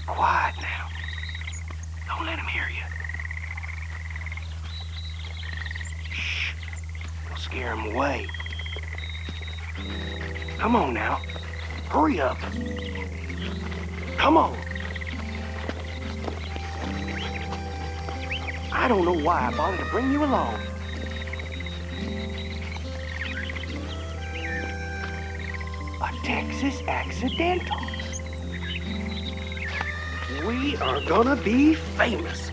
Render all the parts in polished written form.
Quiet now. Don't let him hear you. Shh. Don't scare him away. Come on now. Hurry up. Come on. I don't know why I bothered to bring you along. A Texas accidental. We are gonna be famous.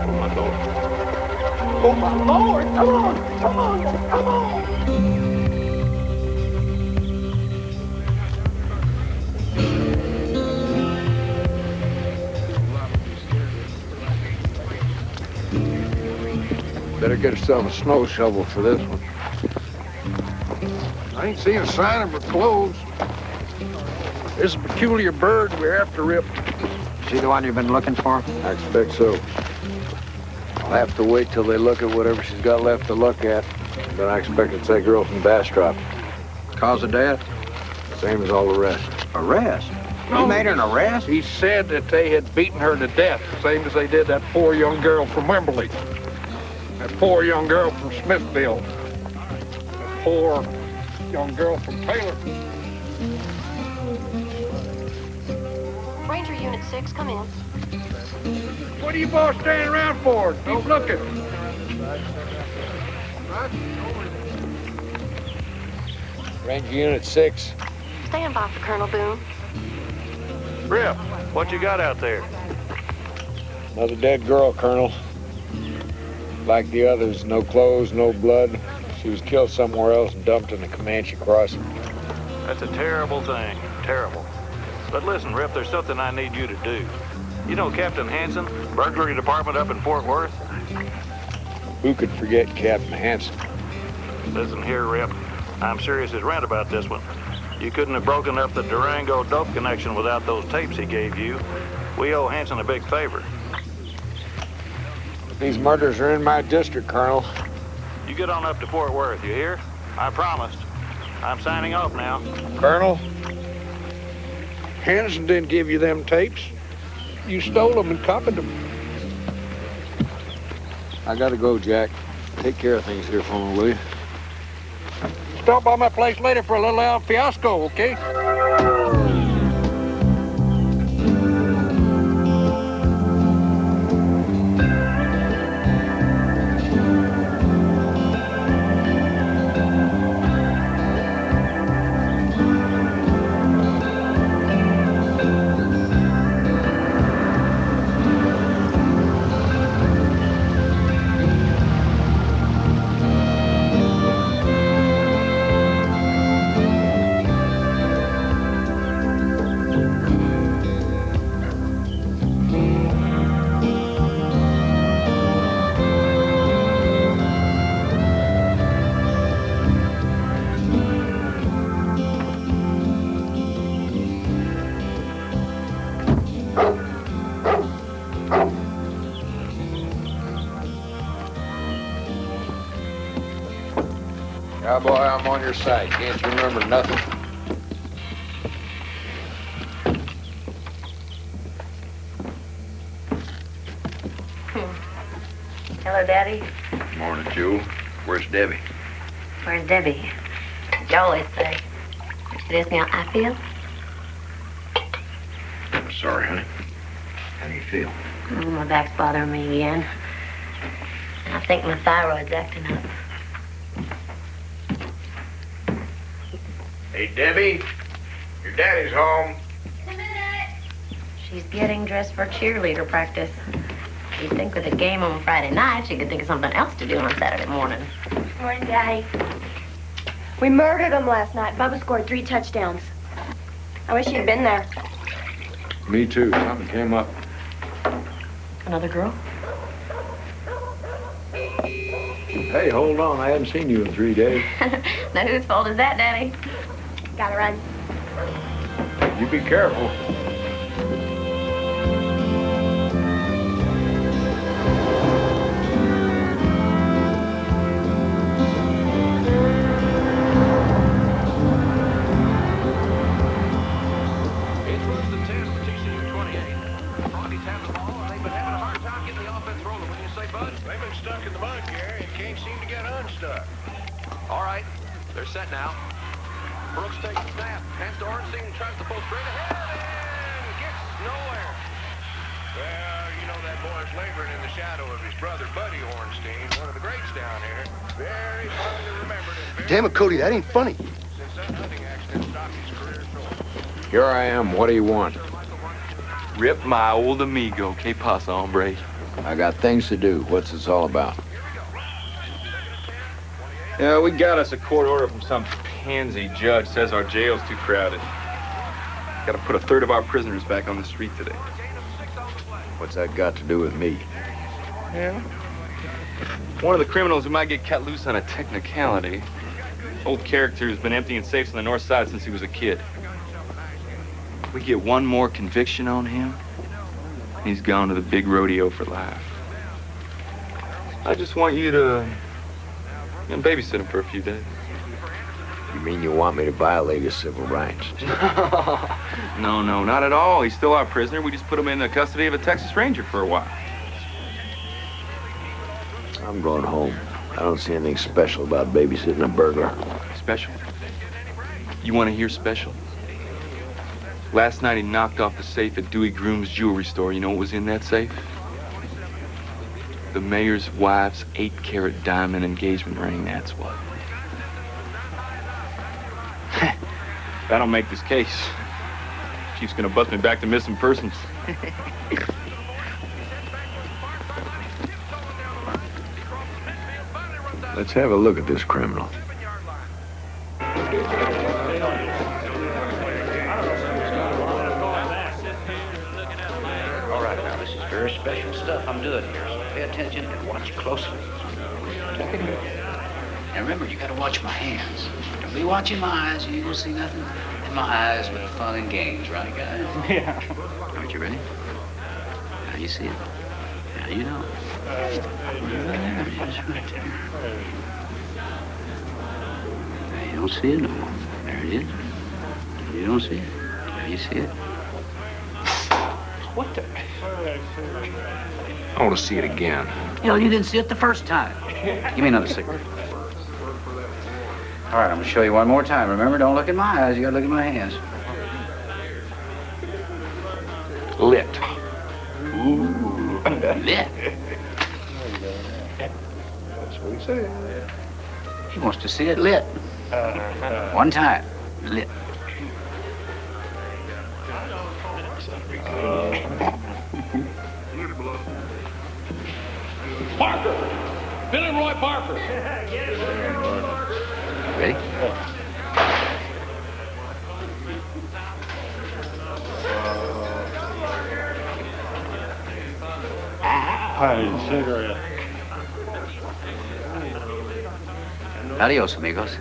Oh my Lord. Oh my Lord, come on, come on, come on. Better get yourself a snow shovel for this one. I ain't seen a sign of her clothes. This is a peculiar bird we're after, Rip. She the one you've been looking for? I expect so. I'll have to wait till they look at whatever she's got left to look at. Then I expect it's that girl from Bastrop. Cause of death? Same as all the rest. Arrest? You made an arrest? He said that they had beaten her to death, same as they did that poor young girl from Wimberley. That poor young girl from Smithfield. That poor young girl from Taylor. Ranger Unit 6, come in. What are you boys standing around for? Don't look at me. Ranger Unit 6. Stand by for Colonel Boone. Rip, what you got out there? Another dead girl, Colonel. Like the others, no clothes, no blood. She was killed somewhere else and dumped in the Comanche crossing. That's a terrible thing, terrible. But listen, Rip, there's something I need you to do. You know Captain Hanson, burglary department up in Fort Worth? Who could forget Captain Hanson? Listen here, Rip. I'm serious as rent about this one. You couldn't have broken up the Durango dope connection without those tapes he gave you. We owe Hanson a big favor. These murders are in my district, Colonel. You get on up to Fort Worth, you hear? I promised. I'm signing off now. Colonel, Hanson didn't give you them tapes. You stole them and copied them. I gotta go, Jack. Take care of things here for me, will you? Stop by my place later for a little El Fiasco, okay? Cowboy, I'm on your side. Can't you remember nothing? Hello, Daddy. Morning, Jewel. Where's Debbie? Where's Debbie? You always say. It isn't how I feel. I'm sorry, honey. How do you feel? Oh, my back's bothering me again. I think my thyroid's acting up. Hey, Debbie. Your daddy's home. In a minute. She's getting dressed for cheerleader practice. You'd think with a game on Friday night, she could think of something else to do on Saturday morning. Morning, Daddy. We murdered him last night. Bubba scored 3 touchdowns. I wish he'd been there. Me too. Something came up. Another girl? Hey, hold on. I hadn't seen you in 3 days. Now whose fault is that, Daddy? Gotta run. You be careful. They're set now. Brooks takes the snap. Hands to Ornstein and tries to pull straight ahead and gets nowhere. Well, you know that boy's laboring in the shadow of his brother, Buddy Ornstein, one of the greats down here. Very fondly remembered and very... Damn it, Cody, that ain't funny. Since that hunting accident stopped his career short. Here I am. What do you want? Rip my old amigo. Que pasa, hombre? I got things to do. What's this all about? Yeah, we got us a court order from some pansy judge. Says our jail's too crowded. Got to put a third of our prisoners back on the street today. What's that got to do with me? Yeah. One of the criminals who might get cut loose on a technicality. Old character who's been emptying safes on the north side since he was a kid. We get one more conviction on him, he's gone to the big rodeo for life. I just want you to babysit him for a few days. You mean you want me to violate his civil rights? No, not at all. He's still our prisoner. We just put him in the custody of a Texas Ranger for a while. I'm going home. I don't see anything special about babysitting a burglar. Special? You want to hear special? Last night he knocked off the safe at Dewey Groom's jewelry store. You know what was in that safe? The mayor's wife's 8-carat diamond engagement ring, that's what. That'll make this case. Chief's gonna bust me back to missing persons. Let's have a look at this criminal. All right, now, this is very special stuff I'm doing here, so pay attention and watch closely. Now, remember, you gotta watch my hands. Don't be watching my eyes. You ain't gonna see nothing in my eyes but fun and games, right, guys? Yeah. Aren't you ready? Now you see it. Now you know. There it is, right there. Now you don't see it no more. There it is. You don't see it. Now you see it. What the? I want to see it again. Hell, you didn't see it the first time. Give me another cigarette. All right, I'm gonna show you one more time. Remember, don't look in my eyes. You gotta look in my hands. Lit. Ooh, lit. That's what he said. He wants to see it lit. One time, lit. Parker! Billy Roy Parker! Ready? Cigarette. Adios, amigos.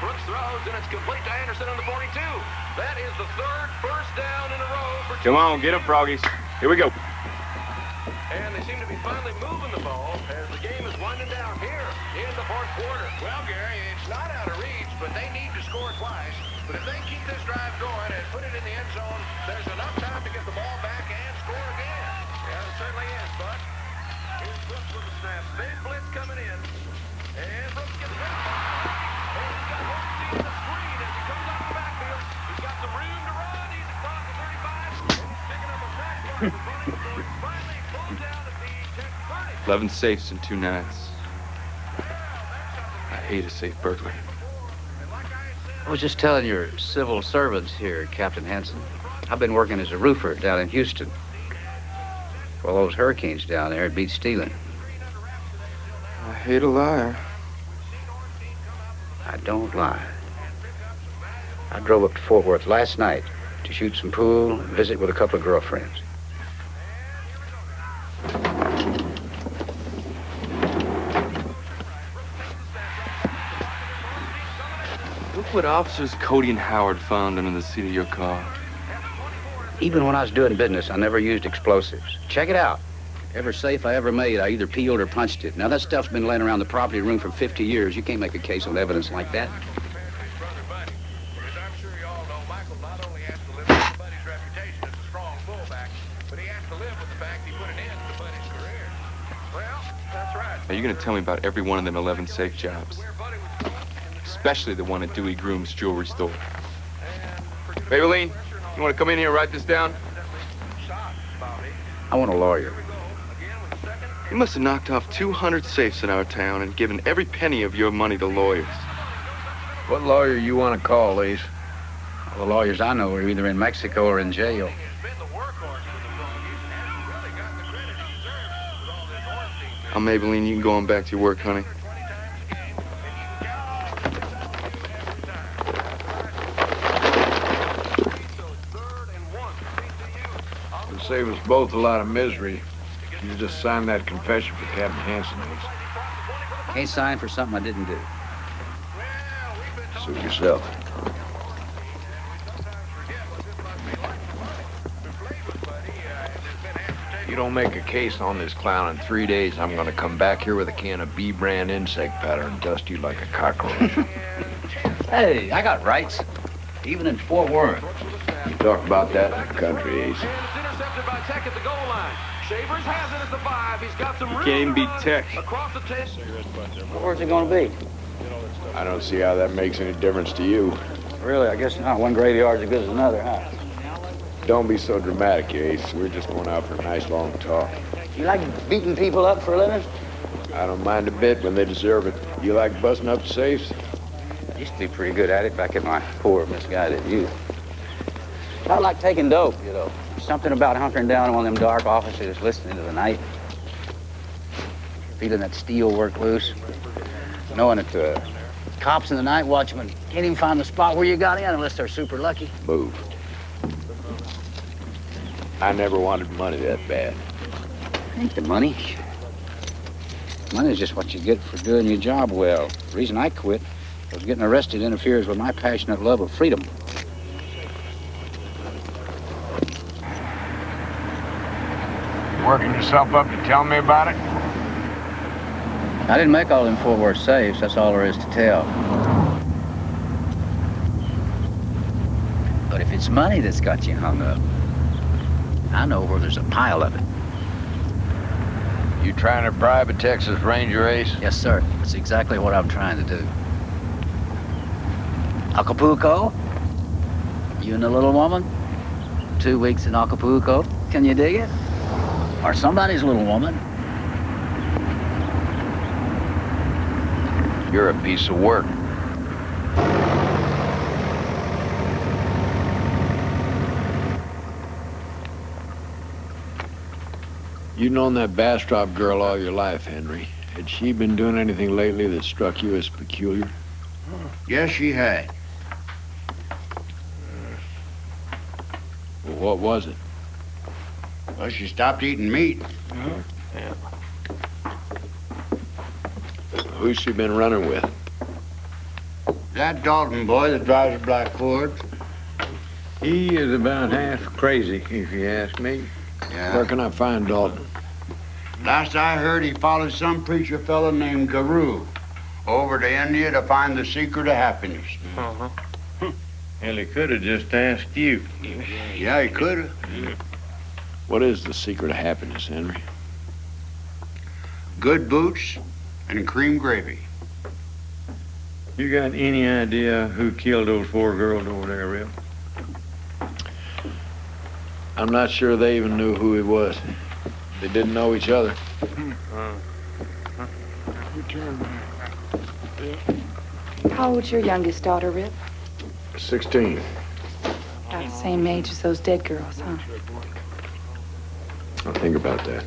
Brooks throws, and it's complete to Anderson on the 42. That is the third first down in a row for... Come on, get him, Froggies. Here we go. And they seem to be finally moving the ball as the game is winding down here in the fourth quarter. Well, Gary, it's not out of reach, but they need to score twice. But if they keep this drive going and put it in the end zone, there's enough time to get the ball back and score again. Yeah, it certainly is, Bud. Here's Brooks with the snap. Big blitz coming in. And Brooks gets hit. And he's got Ornstein in the screen as he comes out the backfield. He's got some room to run. He's across the 35. And he's picking up a sack. Finally pulled down at the 10-30. 11 safes in 2 nights. I hate a safe burglary. I was just telling your civil servants here, Captain Hanson. I've been working as a roofer down in Houston. Well, those hurricanes down there, it beats stealing. I hate a liar. I don't lie. I drove up to Fort Worth last night to shoot some pool and visit with a couple of girlfriends. Look what officers Cody and Howard found under the seat of your car. Even when I was doing business, I never used explosives. Check it out. Every safe I ever made, I either peeled or punched it. Now, that stuff's been laying around the property room for 50 years. You can't make a case on evidence like that. As I'm sure you all know, Michael not only has to live with Buddy's reputation as a strong fullback, but he has to live with the fact he put an end to Buddy's career. Now, you're gonna tell me about every one of them 11 safe jobs. Especially the one at Dewey Groom's jewelry store. Maybelline, you wanna come in here and write this down? I want a lawyer. You must have knocked off 200 safes in our town and given every penny of your money to lawyers. What lawyer you want to call, Ace? All the lawyers I know are either in Mexico or in jail. Now, Maybelline, you can go on back to your work, honey. It'll save us both a lot of misery. You just signed that confession for Captain Hanson, Ace. Can't sign for something I didn't do. Suit yourself. You don't make a case on this clown in 3 days, I'm gonna come back here with a can of B-brand insect powder and dust you like a cockroach. Hey, I got rights. Even in Fort Worth. You talk about that in the country, Ace. Intercepted by Tech at the goal line. Shavers has it at the 5. He's got some room. Can't even beat Tech. Across the 10. Where's it gonna be? I don't see how that makes any difference to you. Really, I guess not. One graveyard's as good as another, huh? Don't be so dramatic, Ace. We're just going out for a nice long talk. You like beating people up for a living? I don't mind a bit when they deserve it. You like busting up safes? Used to be pretty good at it back in my poor, misguided youth. I like taking dope, you know. Something about hunkering down in one of them dark offices, listening to the night. Feeling that steel work loose. Knowing that the cops in the night watchmen can't even find the spot where you got in unless they're super lucky. Move. I never wanted money that bad. Ain't the money. Money's just what you get for doing your job well. The reason I quit was getting arrested interferes with my passionate love of freedom. Working yourself up to tell me about it? I didn't make all them Fort Worth safes. That's all there is to tell. But if it's money that's got you hung up, I know where there's a pile of it. You trying to bribe a Texas Ranger, Ace? Yes, sir. That's exactly what I'm trying to do. Acapulco? You and the little woman? 2 weeks in Acapulco? Can you dig it? Or somebody's little woman? You're a piece of work. You've known that Bastrop girl all your life, Henry. Had she been doing anything lately that struck you as peculiar? Yes, she had. Well, what was it? Well, she stopped eating meat. Yeah. Who's she been running with? That Dalton boy that drives a black Ford. He is about half crazy, if you ask me. Yeah. Where can I find Dalton? Last I heard, he followed some preacher fella named Guru over to India to find the secret of happiness. Uh-huh. Well, he could have just asked you. Yeah, he could have. What is the secret of happiness, Henry? Good boots and cream gravy. You got any idea who killed those 4 girls over there, Rip? I'm not sure they even knew who he was. They didn't know each other. You turn back. How old's your youngest daughter, Rip? 16. About the same age as those dead girls, huh? I'll think about that.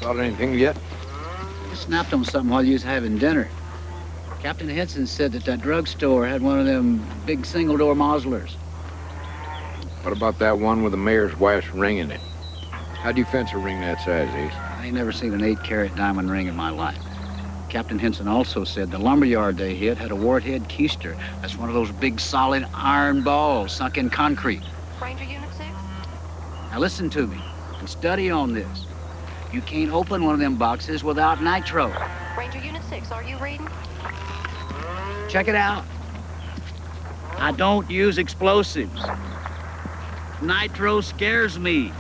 Thought anything yet? I snapped on something while you was having dinner. Captain Henson said that drugstore had one of them big single-door mausers. What about that one with the mayor's wife's ring in it? How'd you fence a ring that size, Ace? I ain't never seen an 8-carat diamond ring in my life. Captain Henson also said the lumberyard they hit had a warhead keister. That's one of those big, solid iron balls sunk in concrete. Ranger Unit 6? Now listen to me and study on this. You can't open one of them boxes without nitro. Ranger Unit 6, are you reading? Check it out. I don't use explosives. Nitro scares me.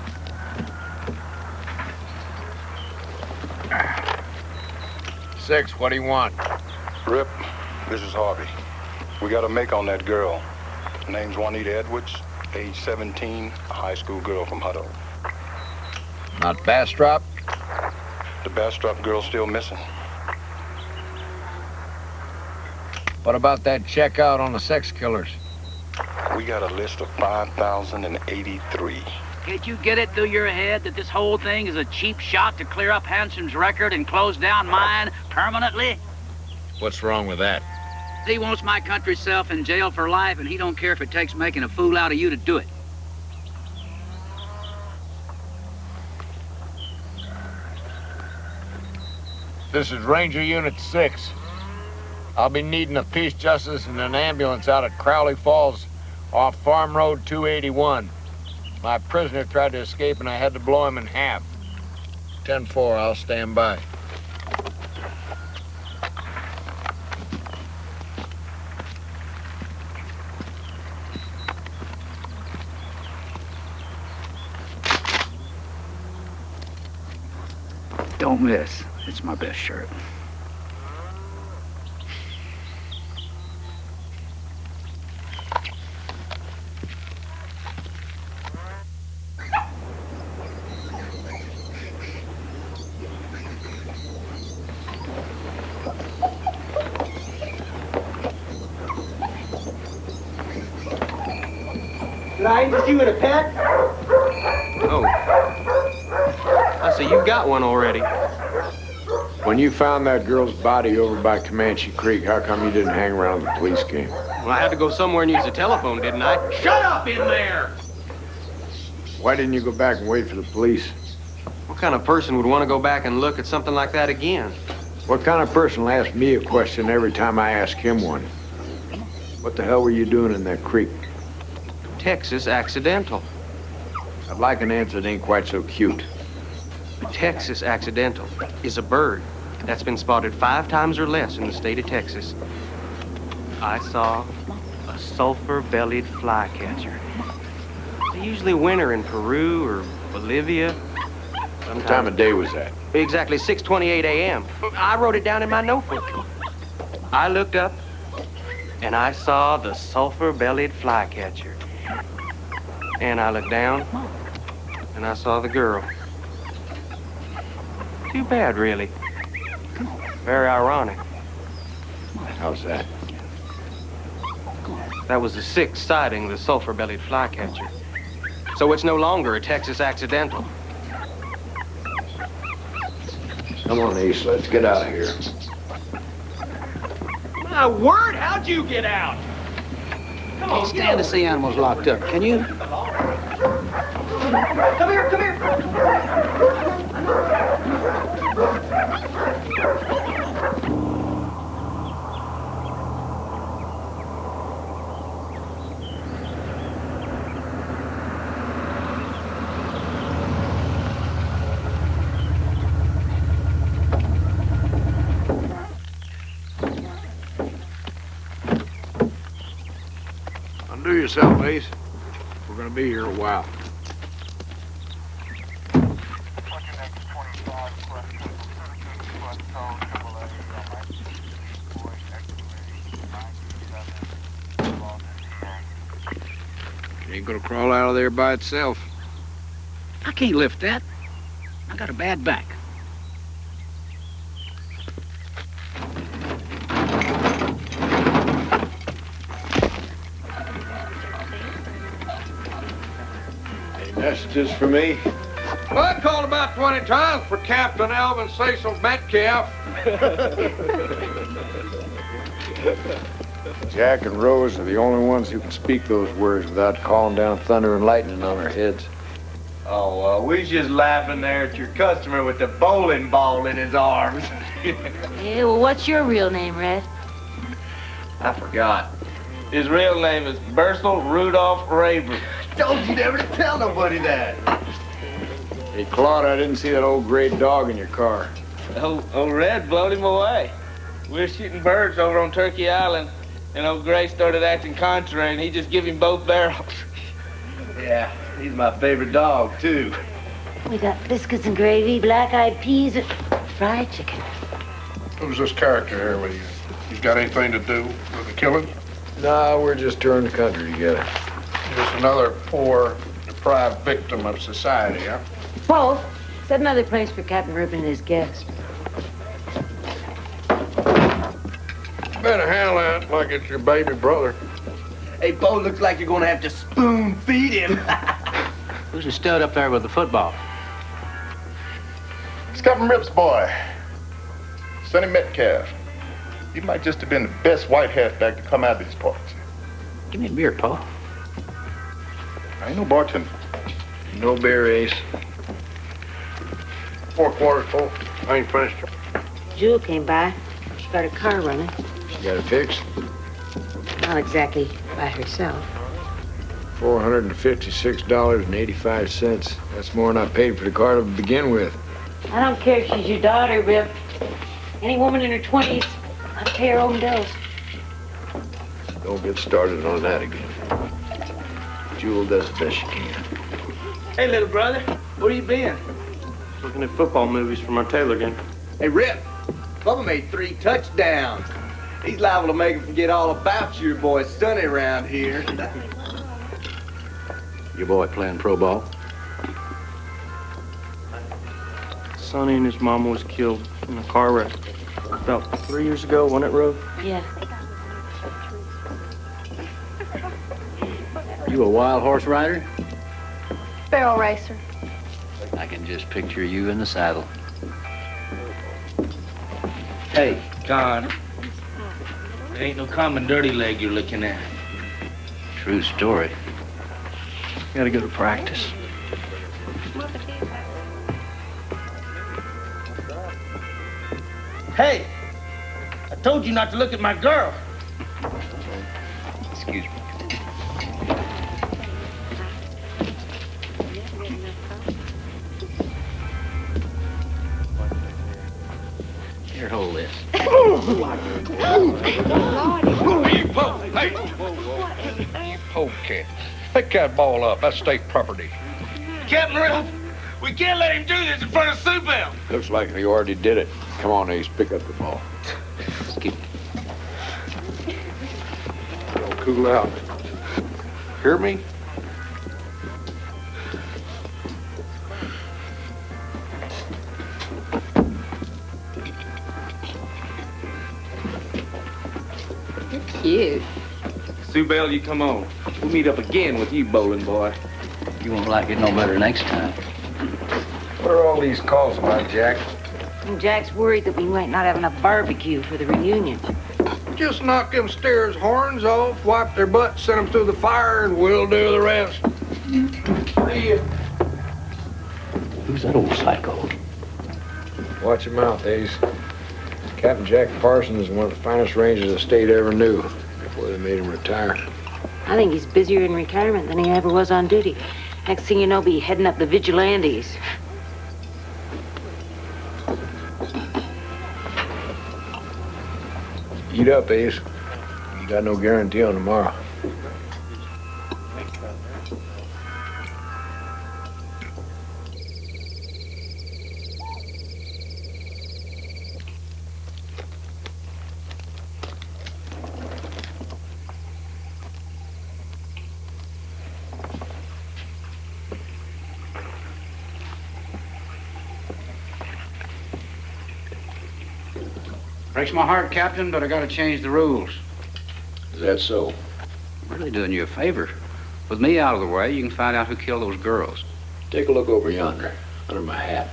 Six, what do you want? Rip, this is Harvey. We got a make on that girl. Name's Juanita Edwards, age 17, a high school girl from Hutto. Not Bastrop? The Bastrop girl's still missing. What about that checkout on the sex killers? We got a list of 5,083. Can't you get it through your head that this whole thing is a cheap shot to clear up Hanson's record and close down mine permanently? What's wrong with that? He wants my country self in jail for life, and he don't care if it takes making a fool out of you to do it. This is Ranger Unit 6. I'll be needing a peace justice and an ambulance out at Crowley Falls off Farm Road 281. My prisoner tried to escape and I had to blow him in half. 10-4, I'll stand by. Don't miss. It's my best shirt. Did I interest you in a pet? Oh. I see you got one already. When you found that girl's body over by Comanche Creek, how come you didn't hang around the police game? Well, I had to go somewhere and use the telephone, didn't I? Shut up in there! Why didn't you go back and wait for the police? What kind of person would want to go back and look at something like that again? What kind of person will ask me a question every time I ask him one? What the hell were you doing in that creek? Texas accidental. I'd like an answer that ain't quite so cute. Texas accidental is a bird that's been spotted 5 times or less in the state of Texas. I saw a sulfur-bellied flycatcher. They usually winter in Peru or Bolivia. What time of day was that? Exactly 6:28 a.m. I wrote it down in my notebook. I looked up and I saw the sulfur-bellied flycatcher. And I looked down and I saw the girl. Too bad, really. Very ironic. How's that? That was the 6th sighting of the sulfur-bellied flycatcher. So it's no longer a Texas accidental. Come on, Ace, let's get out of here. My word, how'd you get out? Come on, Can't stand to see animals locked up, can you? Come here, come here. Undo yourself, Ace. We're gonna be here a while. It ain't gonna crawl out of there by itself. I can't lift that. I got a bad back. Any messages for me? Well, I called about 20 times for Captain Elvin Cecil Metcalf. Jack and Rose are the only ones who can speak those words without calling down thunder and lightning on our heads. Oh, we was just laughing there at your customer with the bowling ball in his arms. Yeah, well, what's your real name, Red? I forgot. His real name is Bursel Rudolph Raver. Told you never to tell nobody that. Hey, Claude, I didn't see that old gray dog in your car. Old Red blowed him away. We were shooting birds over on Turkey Island, and old Gray started acting contrary, and he just gave him both barrels. Yeah, he's my favorite dog, too. We got biscuits and gravy, black-eyed peas, and fried chicken. Who's this character here with you? He's got anything to do with the killing? No, we're just touring the country together. Just another poor, deprived victim of society, huh? Both. Set another place for Captain Ripon and his guests. Better handle that like it's your baby brother. Hey, Bo, looks like you're gonna have to spoon feed him. Who's the stud up there with the football? It's Captain Rip's boy, Sonny Metcalf. He might just have been the best white halfback to come out of these parts. Give me a beer, Paul. I ain't no bartender. No beer, Ace. 4 quarters full. I ain't finished. Jewel came by. She got her car running. She got it fixed? Not exactly by herself. $456.85. That's more than I paid for the car to begin with. I don't care if she's your daughter, Rip. Any woman in her 20s, I'd pay her own bills. Don't get started on that again. Jewel does the best she can. Hey, little brother, where you been? Looking at football movies from our Taylor game. Hey, Rip, Bubba made 3 touchdowns. He's liable to make him forget all about your boy Sonny around here. Your boy playing pro ball? Sonny and his mama was killed in a car wreck about 3 years ago, wasn't it, Rose? Yeah. You a wild horse rider? Barrel racer. I can just picture you in the saddle. Hey, Con, there ain't no common dirty leg you're looking at. True story. Gotta go to practice. Hey, I told you not to look at my girl. Excuse me. Here, hold this. Okay. Pick that ball up. That's state property. Captain Rip, we can't let him do this in front of Sue Bell. Looks like he already did it. Come on, Ace, pick up the ball. Keep. Don't cool out. Hear me? You're cute. Sue Bell, you come on. We'll meet up again with you, bowling boy. You won't like it no better next time. What are all these calls about, Jack? And Jack's worried that we might not have enough barbecue for the reunion. Just knock them steers' horns off, wipe their butts, send them through the fire, and we'll do the rest. See ya. Who's that old psycho? Watch your mouth, Ace. Captain Jack Parsons is one of the finest rangers the state ever knew before they made him retire. I think he's busier in retirement than he ever was on duty. Next thing you know, be heading up the vigilantes. Eat up, Ace. You got no guarantee on tomorrow. Breaks my heart, Captain, but I gotta change the rules. Is that so? I'm really doing you a favor. With me out of the way, you can find out who killed those girls. Take a look over yonder, under my hat.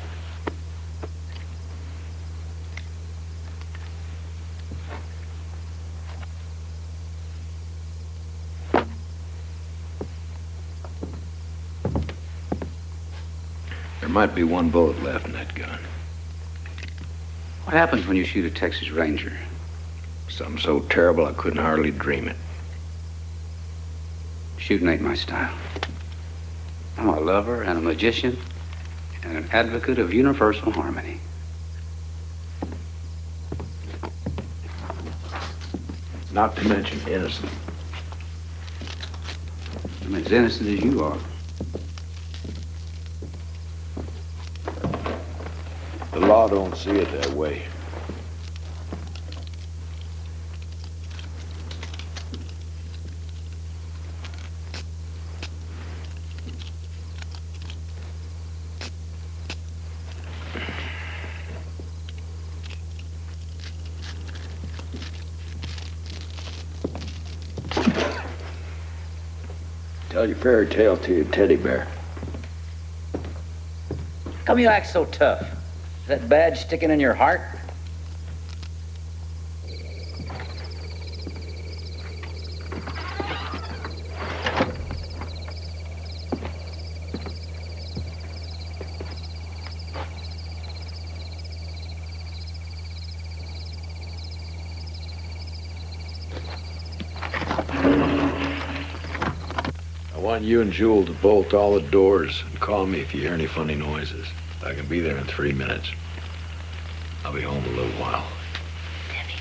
might be one bullet left in that gun. What happens when you shoot a Texas Ranger? Something so terrible I couldn't hardly dream it. Shooting ain't my style. I'm a lover and a magician and an advocate of universal harmony. Not to mention innocent. I'm as innocent as you are. The law don't see it that way. Tell your fairy tale to your teddy bear. How come you act so tough? Is that badge sticking in your heart? I want you and Jewel to bolt all the doors and call me if you hear any funny noises. I can be there in 3 minutes. I'll be home a little while. Debbie.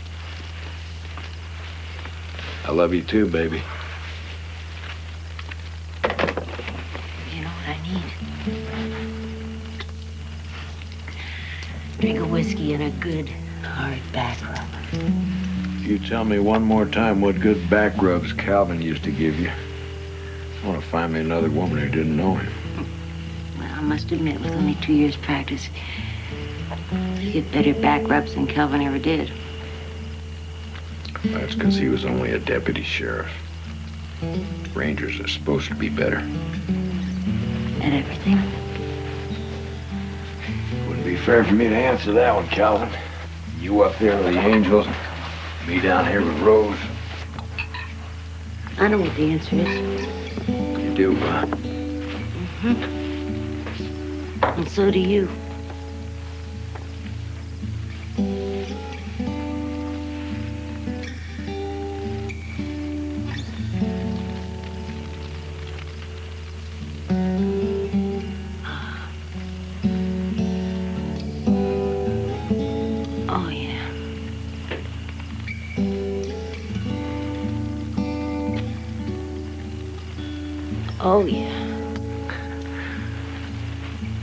I love you too, baby. You know what I need? Drink of whiskey and a good, hard back rub. You tell me one more time what good back rubs Calvin used to give you. I want to find me another woman who didn't know him. Well, I must admit, with only 2 years' practice, you get better back rubs than Calvin ever did. That's because he was only a deputy sheriff. Rangers are supposed to be better. At everything? Wouldn't be fair for me to answer that one, Calvin. You up there with the Angels, me down here with Rose. I know what the answer is. You do, huh? Mm-hmm. And so do you. Oh, yeah. Oh, yeah.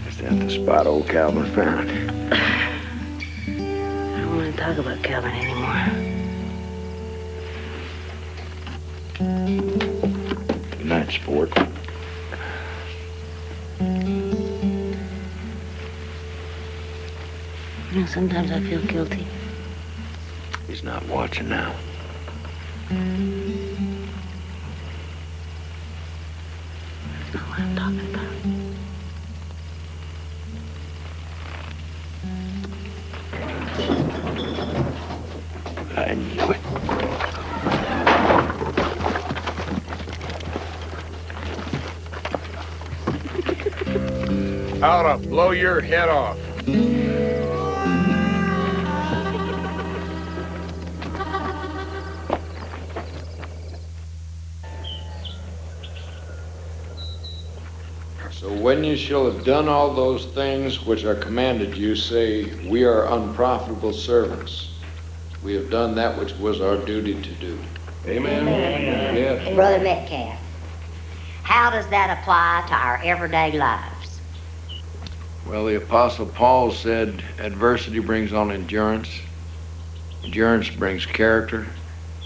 Is that the spot old Calvin found? I don't want to talk about Calvin anymore. Good night, sport. You know, sometimes I feel guilty. He's not watching now. That's not what I'm talking about. I knew it. How to blow your head off. So when you shall have done all those things which are commanded you, say, we are unprofitable servants. We have done that which was our duty to do. Amen. Yes. Brother Metcalf, how does that apply to our everyday lives? Well, the Apostle Paul said, adversity brings on endurance. Endurance brings character.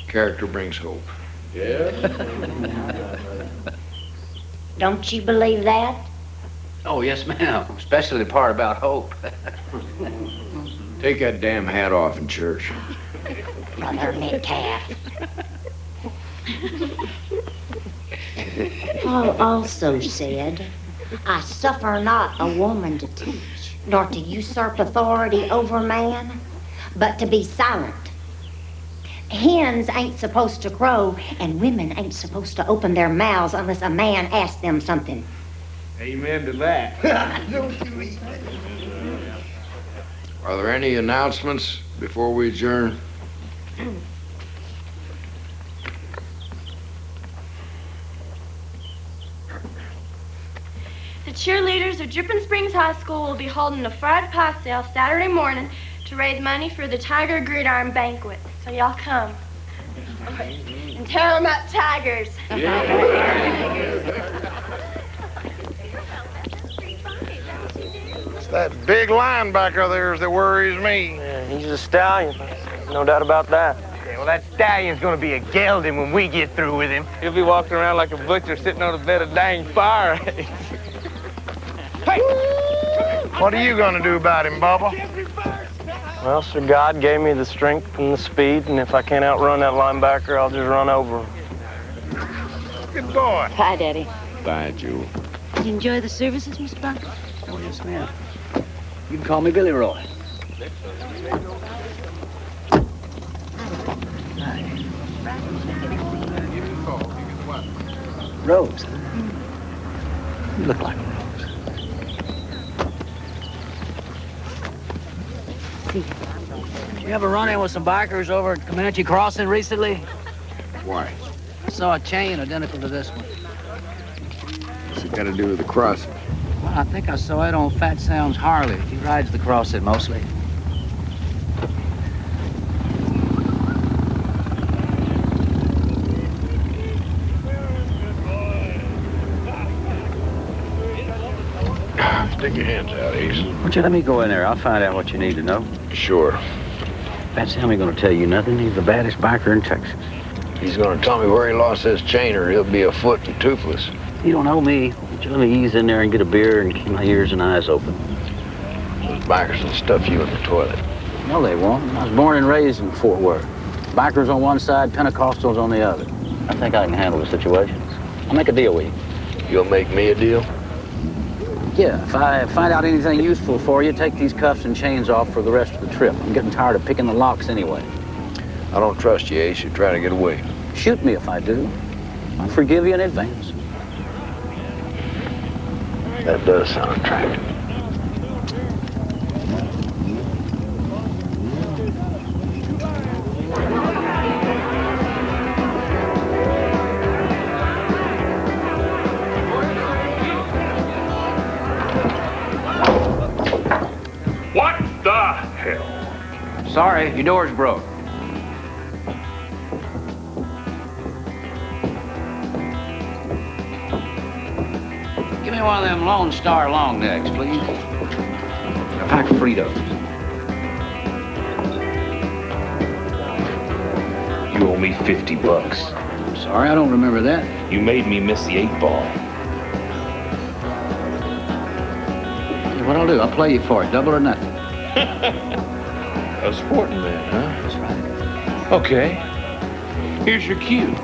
Character brings hope. Yeah? Don't you believe that? Oh, yes, ma'am. Especially the part about hope. Take that damn hat off in church. Brother Metcalf. Paul also said, I suffer not a woman to teach, nor to usurp authority over man, but to be silent. Hens ain't supposed to crow, and women ain't supposed to open their mouths unless a man asks them something. Amen to that. Are there any announcements before we adjourn? The cheerleaders of Dripping Springs High School will be holding a fried pie sale Saturday morning to raise money for the Tiger Gridiron Banquet. So y'all come. And tear them up, Tigers. It's that big linebacker of theirs that worries me. Yeah, he's a stallion. No doubt about that. Yeah, well, that stallion's gonna be a gelding when we get through with him. He'll be walking around like a butcher sitting on a bed of dang fire ants. Hey! What are you gonna do about him, Bubba? Well, sir, God gave me the strength and the speed, and if I can't outrun that linebacker, I'll just run over him. Good boy. Hi, Daddy. Bye, Jewel. Did you enjoy the services, Mr. Bunker? Oh, yes, ma'am. You can call me Billy Roy. Rose, huh? You look like a rose. Did you ever run in with some bikers over at Comanche Crossing recently? Why? I saw a chain identical to this one. What's it got to do with the crossing? Well, I think I saw it on Fat Sam's Harley. He rides the crossing mostly. Stick your hands out, Ace. Why don't you let me go in there? I'll find out what you need to know. Sure. Fat Sam ain't gonna tell you nothing. He's the baddest biker in Texas. He's gonna tell me where he lost his chain or he'll be afoot and toothless. You don't know me. Why don't you let me ease in there and get a beer and keep my ears and eyes open? Those bikers will stuff you in the toilet. No, they won't. I was born and raised in Fort Worth. Bikers on one side, Pentecostals on the other. I think I can handle the situation. I'll make a deal with you. You'll make me a deal? Yeah, if I find out anything useful for you, take these cuffs and chains off for the rest of the trip. I'm getting tired of picking the locks anyway. I don't trust you, Ace. You're trying to get away. Shoot me if I do. I'll forgive you in advance. That does sound attractive. What the hell? Sorry, your door's broke. Give me one of them Lone Star long necks, please. A pack of Fritos. You owe me $50. Sorry, I don't remember that. You made me miss the 8-ball. What I'll do, I'll play you for it, double or nothing. A sporting man, huh? That's right. Okay. Here's your cue.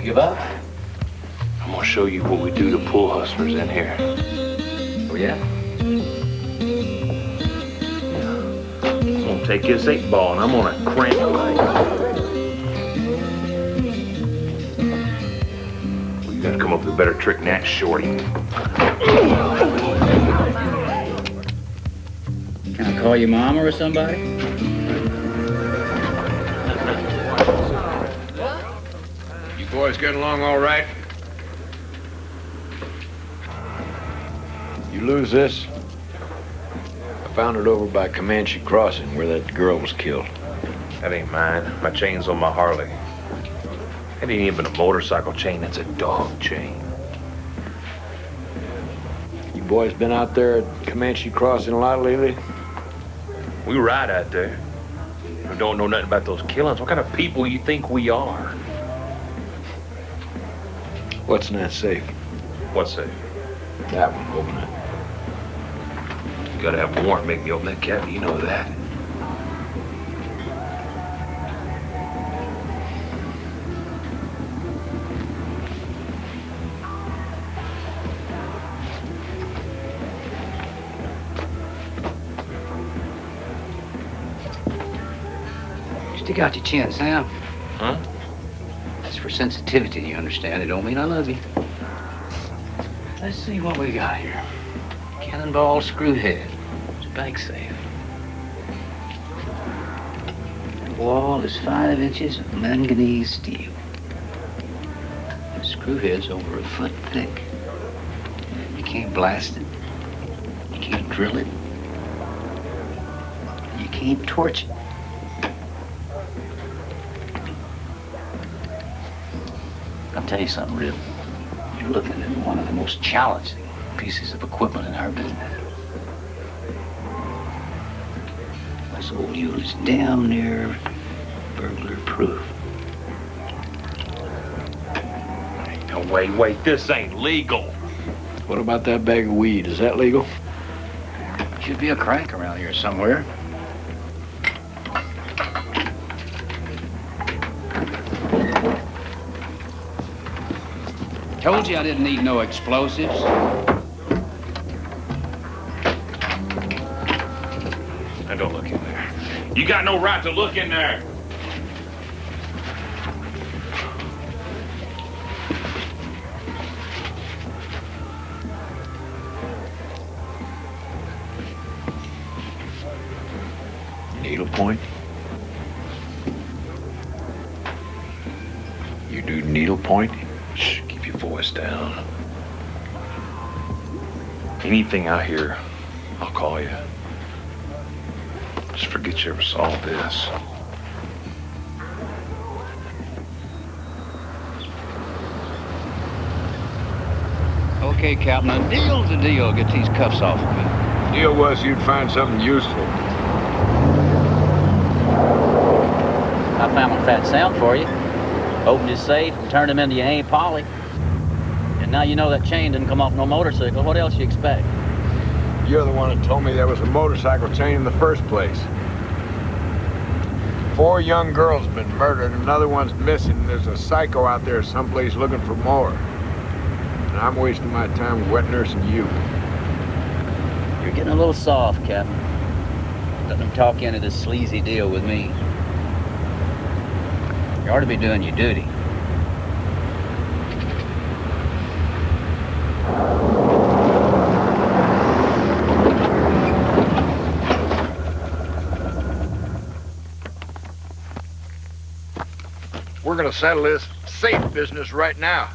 Give up? I'm gonna show you what we do to pool hustlers in here. Oh, yeah? I'm gonna take this 8-ball and I'm gonna crank it. Well, you gotta come up with a better trick than that, shorty. Can I call you mama or somebody? Boys getting along all right? You lose this? I found it over by Comanche Crossing where that girl was killed. That ain't mine. My chain's on my Harley. That ain't even a motorcycle chain, that's a dog chain. You boys been out there at Comanche Crossing a lot lately? We ride out there. We don't know nothing about those killings. What kind of people you think we are? What's in that safe? What safe? That one. Open it. You gotta have a warrant to make me open that cabinet. You know that. Stick out your chin, Sam. Huh? That's for sensitivity, you understand? It don't mean I love you. Let's see what we got here. Cannonball screw head. It's a bank safe. The wall is 5 inches of manganese steel. The screw head's over a foot thick. You can't blast it. You can't drill it. You can't torch it. I'll tell you something, Rip. You're looking at one of the most challenging pieces of equipment in our business. This old mule is damn near burglar-proof. No, wait, this ain't legal. What about that bag of weed? Is that legal? Should be a crank around here somewhere. Told you I didn't need no explosives. Now don't look in there. You got no right to look in there. Needlepoint? You do needlepoint? Shh, keep your voice down. Anything I hear, I'll call you. Just forget you ever saw this. Okay, Captain, a deal's a deal. Get these cuffs off of me. Deal was you'd find something useful. I found a fat sound for you. Opened his safe and turned him into your Aunt Polly. And now you know that chain didn't come off no motorcycle. What else you expect? You're the one that told me there was a motorcycle chain in the first place. 4 young girls have been murdered, another one's missing. There's a psycho out there someplace looking for more. And I'm wasting my time wet nursing you. You're getting a little soft, Captain. Letting them talk into this sleazy deal with me. You ought to be doing your duty. We're gonna settle this safe business right now.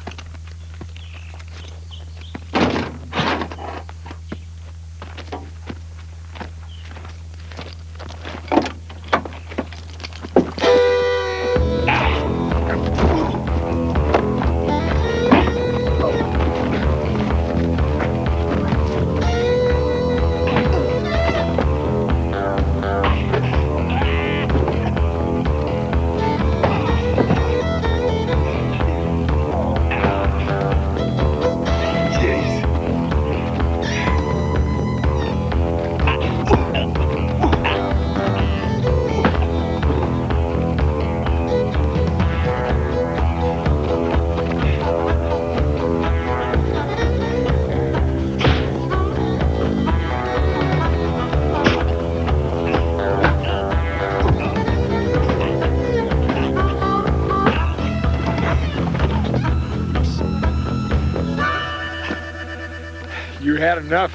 You had enough?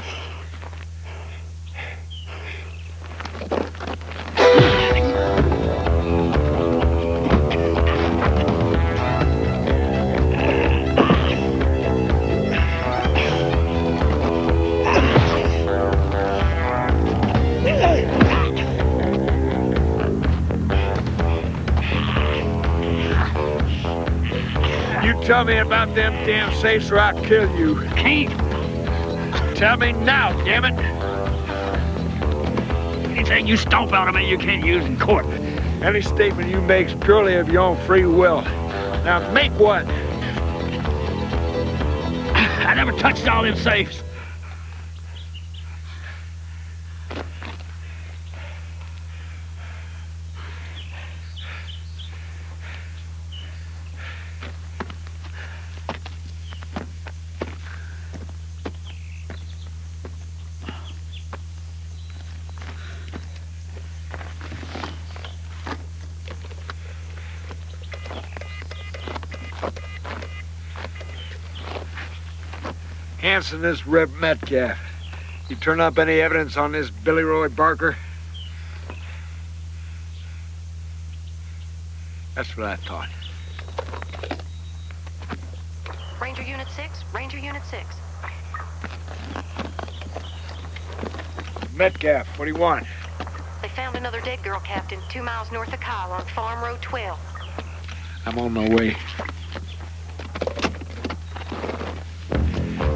You tell me about them damn safes or I'll kill you. Can't. Tell me now, damn it. Anything you stomp out of me, you can't use in court. Any statement you make's purely of your own free will. Now make one. never touched all them safes. Hanson, this Reb Metcalf. You turn up any evidence on this Billy Roy Barker? That's what I thought. Ranger Unit 6, Ranger Unit 6. Metcalf, what do you want? They found another dead girl, Captain, 2 miles north of Kyle on Farm Road 12. I'm on my way.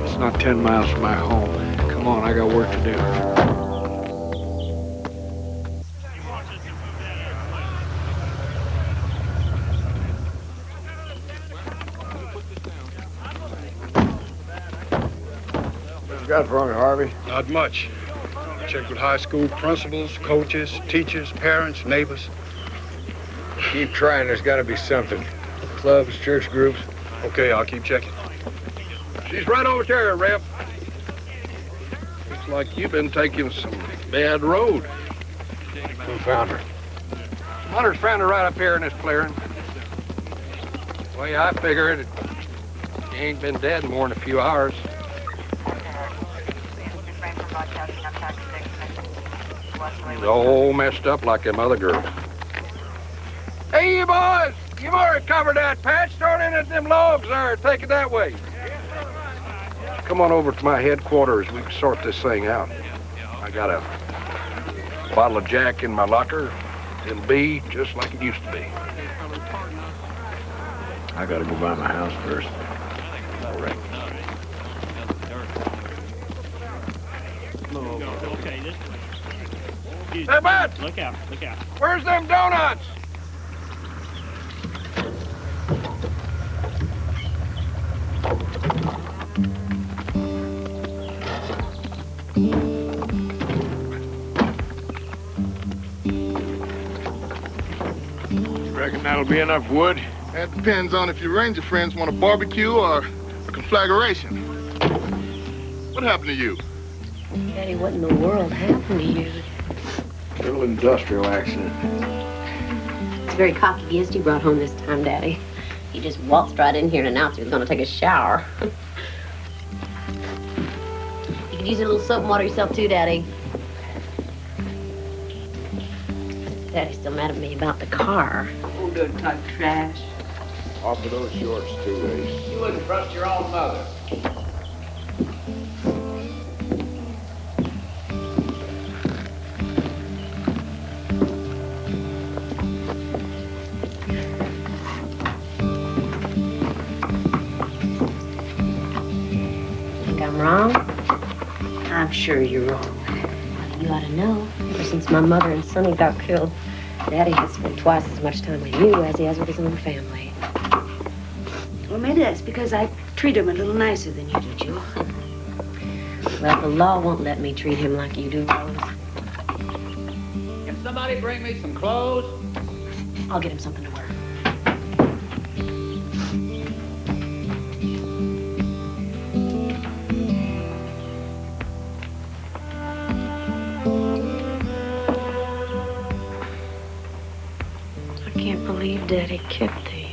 It's not 10 miles from my home. Come on, I got work to do. What you got for me, Harvey? Not much. Checked with high school principals, coaches, teachers, parents, neighbors. Keep trying, there's gotta be something. Clubs, church groups. Okay, I'll keep checking. She's right over there, Rep. Looks like you've been taking some bad road. Who found her? Hunters found her right up here in this clearing. The way I figure it, she ain't been dead more than a few hours. She's all messed up like them other girls. Hey, you boys! You've already covered that patch. Throw it in at them logs there. Take it that way. Come on over to my headquarters. We can sort this thing out. I got a bottle of Jack in my locker. It'll be just like it used to be. I gotta go by my house first. All right. Okay, Hey, bud! Look out, look out. Where's them donuts? Reckon that'll be enough wood? That depends on if your ranger friends want a barbecue or a conflagration. What happened to you? Daddy, what in the world happened to you? Little industrial accident. It's very cocky gift you brought home this time, Daddy. He just waltzed right in here and announced he was going to take a shower. You could use a little soap and water yourself too, Daddy. Daddy's still mad at me about the car. Oh, don't talk trash. Off of those shorts, too, Ace. You wouldn't trust your own mother. Think I'm wrong? I'm sure you're wrong. You ought to know. Ever since my mother and Sonny got killed, Daddy has spent twice as much time with you as he has with his own family. Well, maybe that's because I treat him a little nicer than you do, Joe. Well, the law won't let me treat him like you do, Rose. Can somebody bring me some clothes? I'll get him something to wear. I can't believe Daddy kept these.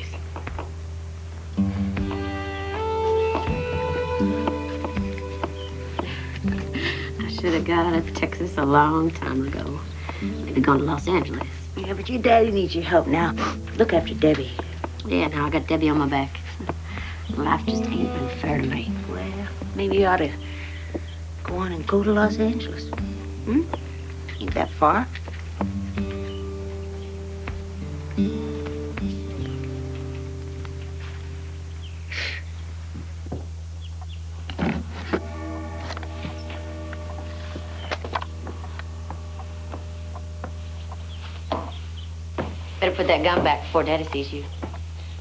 I should have got out of Texas a long time ago. Maybe gone to Los Angeles. Yeah, but your daddy needs your help now. Look after Debbie. Yeah, now I got Debbie on my back. Life just ain't been fair to me. Well, maybe you ought to go on and go to Los Angeles. Ain't that far. Better put that gun back before Daddy sees you.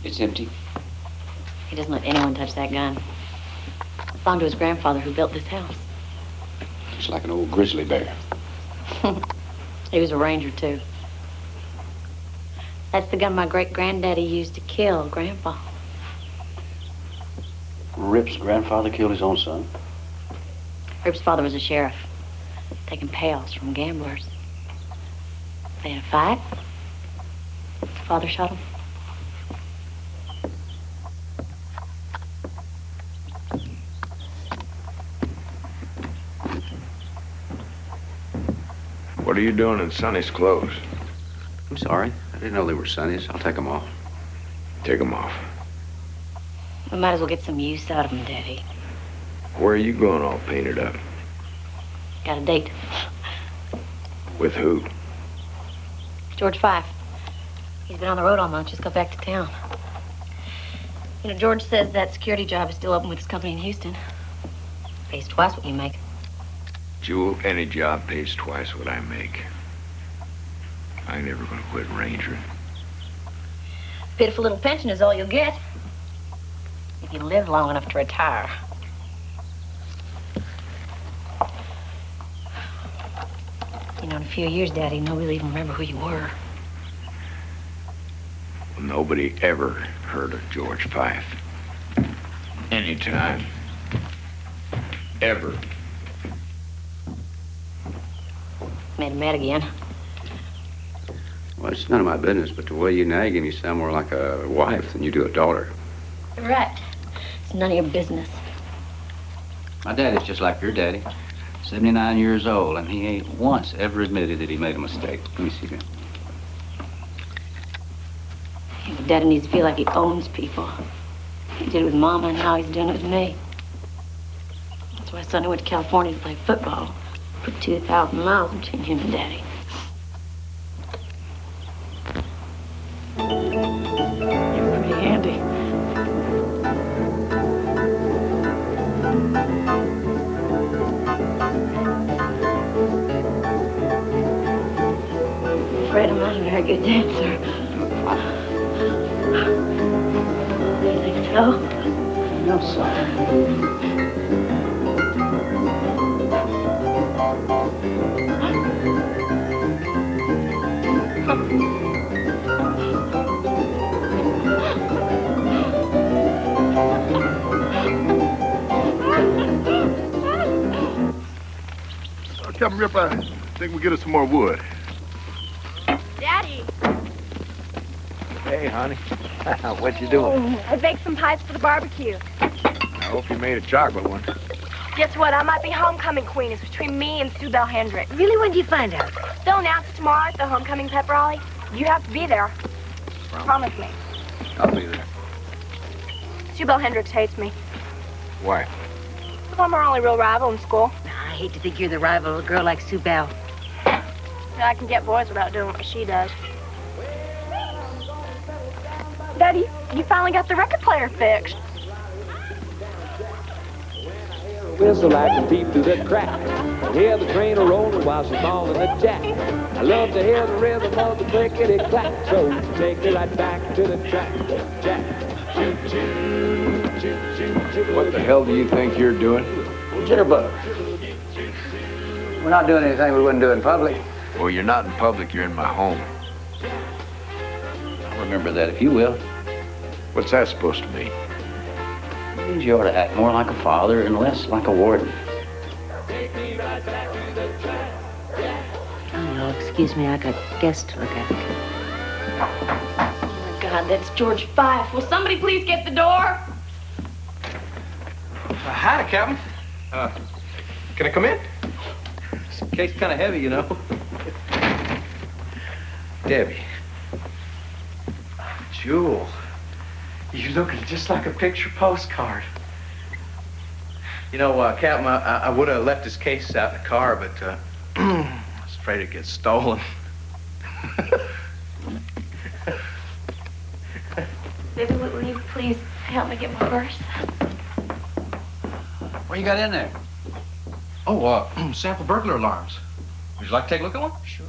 It's empty. He doesn't let anyone touch that gun. Belonged to his grandfather who built this house. It's like an old grizzly bear. He was a ranger, too. That's the gun my great-granddaddy used to kill Grandpa. Rip's grandfather killed his own son? Rip's father was a sheriff, taking payoffs from gamblers. They had a fight. Father shot him. What are you doing in Sonny's clothes? I'm sorry. I didn't know they were Sonny's. I'll take them off. Take them off. We might as well get some use out of them, Daddy. Where are you going all painted up? Got a date. With who? George Fife. He's been on the road all month. Just got back to town. You know, George says that security job is still open with his company in Houston. Pays twice what you make. Jewel, any job pays twice what I make. I ain't never gonna quit rangering. Pitiful little pension is all you'll get. If you live long enough to retire. You know, in a few years, Daddy, nobody will even remember who you were. Well, nobody ever heard of George Fife. Anytime. Ever. Made him mad again. Well, it's none of my business, but the way you nag him, you sound more like a wife than you do a daughter. You're right. It's none of your business. My daddy's just like your daddy. 79 years old, and he ain't once ever admitted that he made a mistake. Let me see him. Daddy needs to feel like he owns people. He did it with Mama, and now he's doing it with me. That's why Sonny went to California to play football. Put 2,000 miles between him and Daddy. You're pretty handy. I'm afraid I'm not a very good dancer. You think so? No, son. Captain Rip, I think we'll get us some more wood. Daddy. Hey, honey. What you doing? I baked some pies for the barbecue. I hope you made a chocolate one. Guess what? I might be homecoming queen. It's between me and Sue Belle Hendricks. Really? When do you find out? They'll announce it tomorrow at the homecoming pep rally. You have to be there. Promise me. I'll be there. Sue Belle Hendricks hates me. Why? Because I'm her only real rival in school. I hate to think you're the rival of a girl like Sue Belle. I can get boys without doing what she does. Daddy, you finally got the record player fixed. Whistle, I can peep through the crack. I hear the train a-rolling while she's mauling the jack. I love to hear the rhythm of the clickety-clack. So take me right back to the track, Jack. Choo-choo, choo-choo. What the hell do you think you're doing? Jitterbug. We're not doing anything we wouldn't do in public. Well, you're not in public, you're in my home. I'll remember that if you will. What's that supposed to mean? It means you ought to act more like a father and less like a warden. Oh, no, excuse me, I got guests to look after. Oh, my God, that's George Fife. Will somebody please get the door? Hi, Captain. Can I come in? This case kind of heavy, you know. Debbie. Jewel. You're looking just like a picture postcard. You know, Captain, I would have left this case out in the car, but I was afraid it'd get stolen. Baby, will you please help me get my purse? What you got in there? Oh, sample burglar alarms. Would you like to take a look at one? Sure.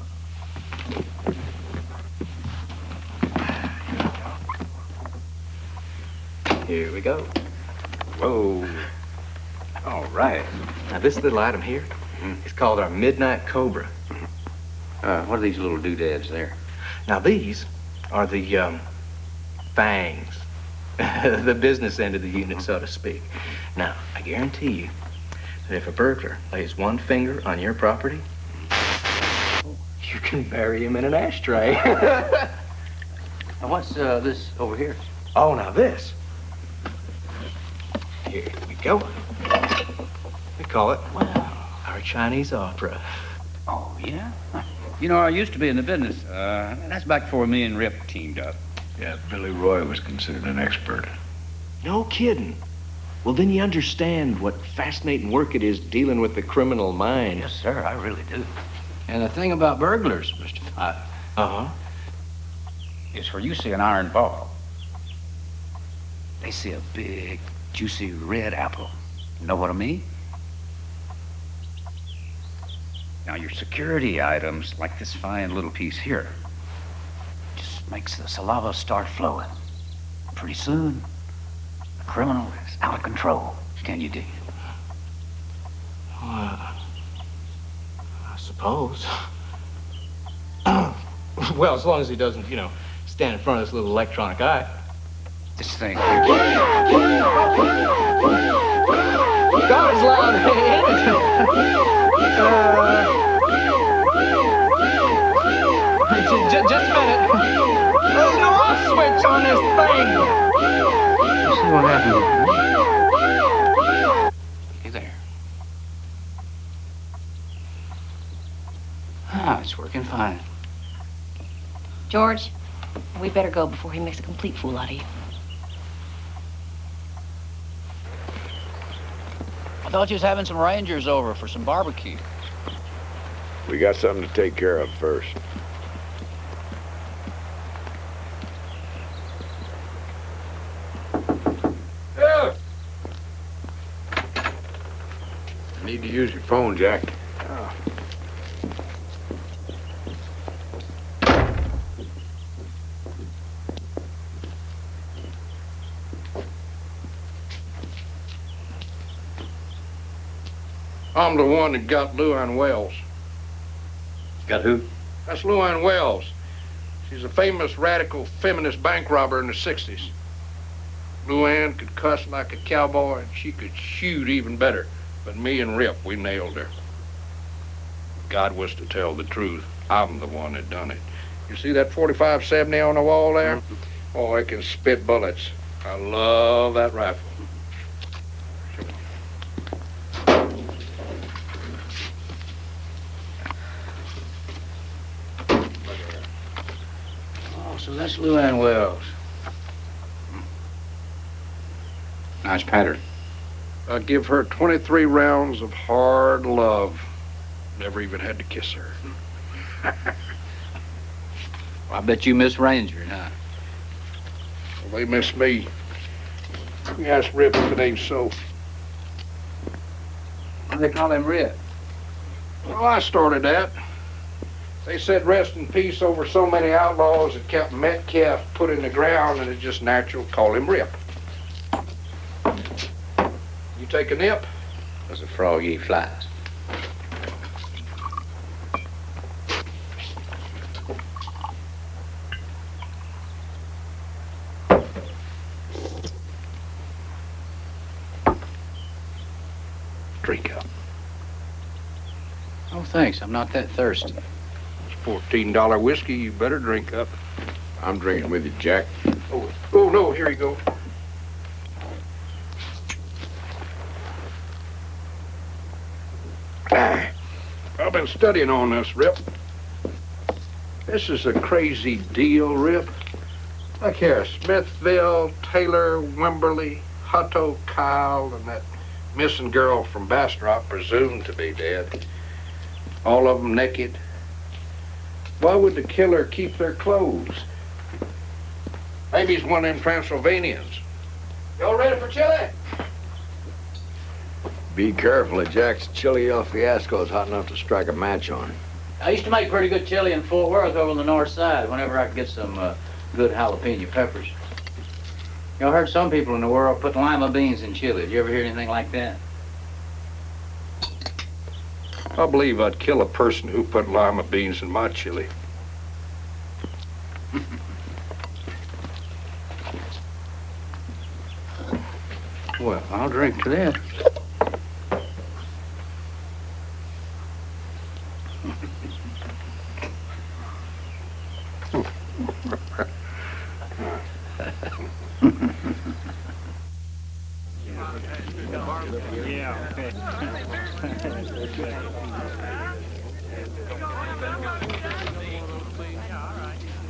Here we go. Whoa. All right. Now, this little item here is called our Midnight Cobra. What are these little doodads there? Now, these are the fangs, the business end of the unit, so to speak. Now, I guarantee you that if a burglar lays one finger on your property, you can bury him in an ashtray. Now, what's this over here? Oh, now this. Here we go. We call it, our Chinese opera. Oh, yeah? You know, I used to be in the business. That's back before me and Rip teamed up. Yeah, Billy Roy was considered an expert. No kidding. Well, then you understand what fascinating work it is dealing with the criminal mind. Yes, sir, I really do. And the thing about burglars, Mr. Is where you see an iron ball, they see a big, juicy red apple. You know what I mean? Now, your security items, like this fine little piece here, just makes the saliva start flowing. Pretty soon, the criminal is out of control. Can you dig it? I suppose. Well, as long as he doesn't, stand in front of this little electronic eye. This thing here. God is loud. Just a minute. There's no off switch on this thing. Let's see what happens. Hey there. It's working fine. George, we better go before he makes a complete fool out of you. I thought you was having some Rangers over for some barbecue. We got something to take care of first. Yeah. I need to use your phone, Jack. I'm the one that got Luann Wells. Got who? That's Luann Wells. She's a famous radical feminist bank robber in the 60s. Luann could cuss like a cowboy, and she could shoot even better. But me and Rip, we nailed her. God was to tell the truth. I'm the one that done it. You see that 45-70 on the wall there? Oh, it can spit bullets. I love that rifle. So that's Luann Wells. Nice pattern. I give her 23 rounds of hard love. Never even had to kiss her. I bet you miss Ranger, huh? Well, they miss me. You ask Rip if it ain't so. Why do they call him Rip? Well, I started that. They said rest in peace over so many outlaws that Captain Metcalf put in the ground, and it's just natural to call him Rip. You take a nip? As a frog eat flies. Drink up. Oh, thanks. I'm not that thirsty. $14 whiskey, you better drink up. I'm drinking with you, Jack. Oh, no, here you go. I've been studying on this, Rip. This is a crazy deal, Rip. Look here, Smithville, Taylor, Wimberley, Hutto, Kyle, and that missing girl from Bastrop, presumed to be dead. All of them naked. Why would the killer keep their clothes? Maybe he's one of them Transylvanians. Y'all ready for chili? Be careful, Jack's chili El Fiasco is hot enough to strike a match on. I used to make pretty good chili in Fort Worth over on the north side whenever I could get some good jalapeno peppers. You know, I heard some people in the world put lima beans in chili. Did you ever hear anything like that? I believe I'd kill a person who put lima beans in my chili. Well, I'll drink to that. Yeah, okay.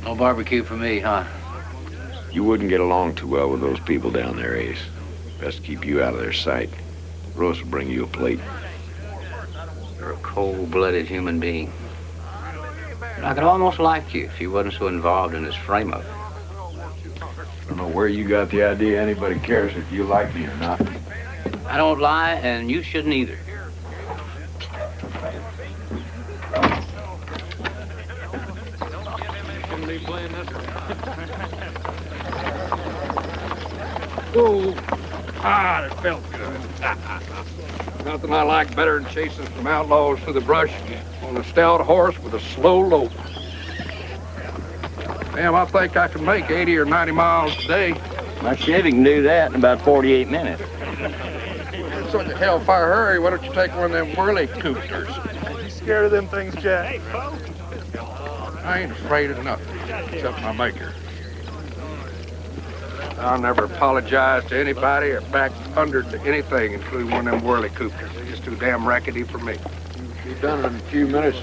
No barbecue for me, huh? You wouldn't get along too well with those people down there, Ace. Best keep you out of their sight. Roast will bring you a plate. You're a cold-blooded human being. And I could almost like you if you wasn't so involved in this frame-up. I don't know where you got the idea anybody cares if you like me or not. I don't lie, and you shouldn't either. Shouldn't be playing this one. Whoa. That felt good. Nothing I like better than chasing some outlaws through the brush on a stout horse with a slow lope. Damn, I think I can make 80 or 90 miles a day. My Chevy can do that in about 48 minutes. In such a hellfire hurry, why don't you take one of them whirly coopters? You scared of them things, Jack? I ain't afraid of nothing, except my maker. I'll never apologize to anybody or back under to anything, including one of them whirly coopters. They're just too damn rackety for me. Be done in a few minutes.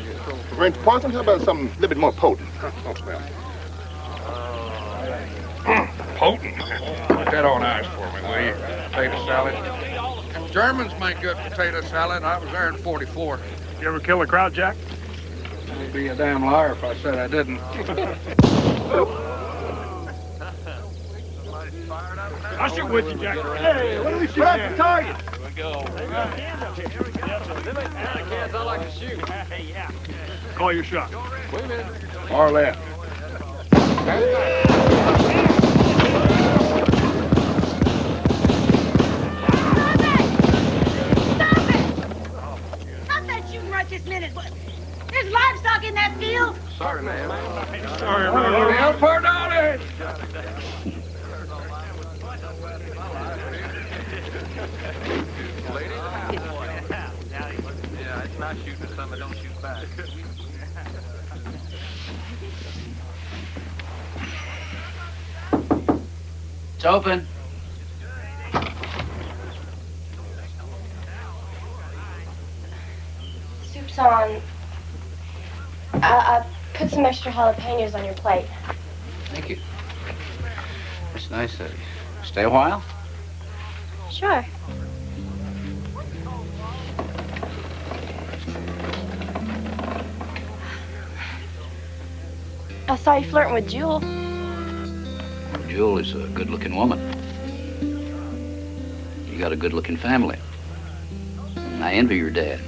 Range Parsons, how about something a little bit more potent? Oh, smell. Potent? Put that on ice for me, will you? Potato salad. Germans make good potato salad. I was there in 44. You ever kill a crowd, Jack? I'd be a damn liar if I said I didn't. I'll shoot with you, Jack. Hey, what are we shooting at? The target. Here we go. I like to shoot. Yeah. Call your shot. Wait a minute. Far left. Right this minute. There's livestock in that field. Sorry, ma'am. Sorry, brother. Help her down there. Yeah, it's not shooting at something I don't shoot back. It's open. Soup's on. I put some extra jalapenos on your plate. Thank you. That's nice of you. Stay a while? Sure. I saw you flirting with Jewel. Jewel is a good-looking woman. You got a good-looking family. And I envy your dad.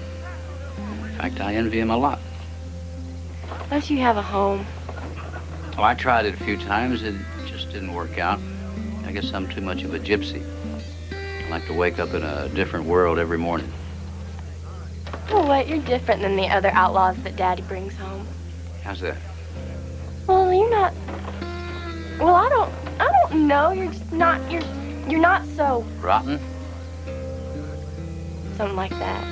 In fact, I envy him a lot. Don't you have a home? Oh, I tried it a few times. It just didn't work out. I guess I'm too much of a gypsy. I like to wake up in a different world every morning. Oh, wait, you're different than the other outlaws that Daddy brings home. How's that? Well, you're not. Well, I don't know. You're just not. You're not so. Rotten? Something like that.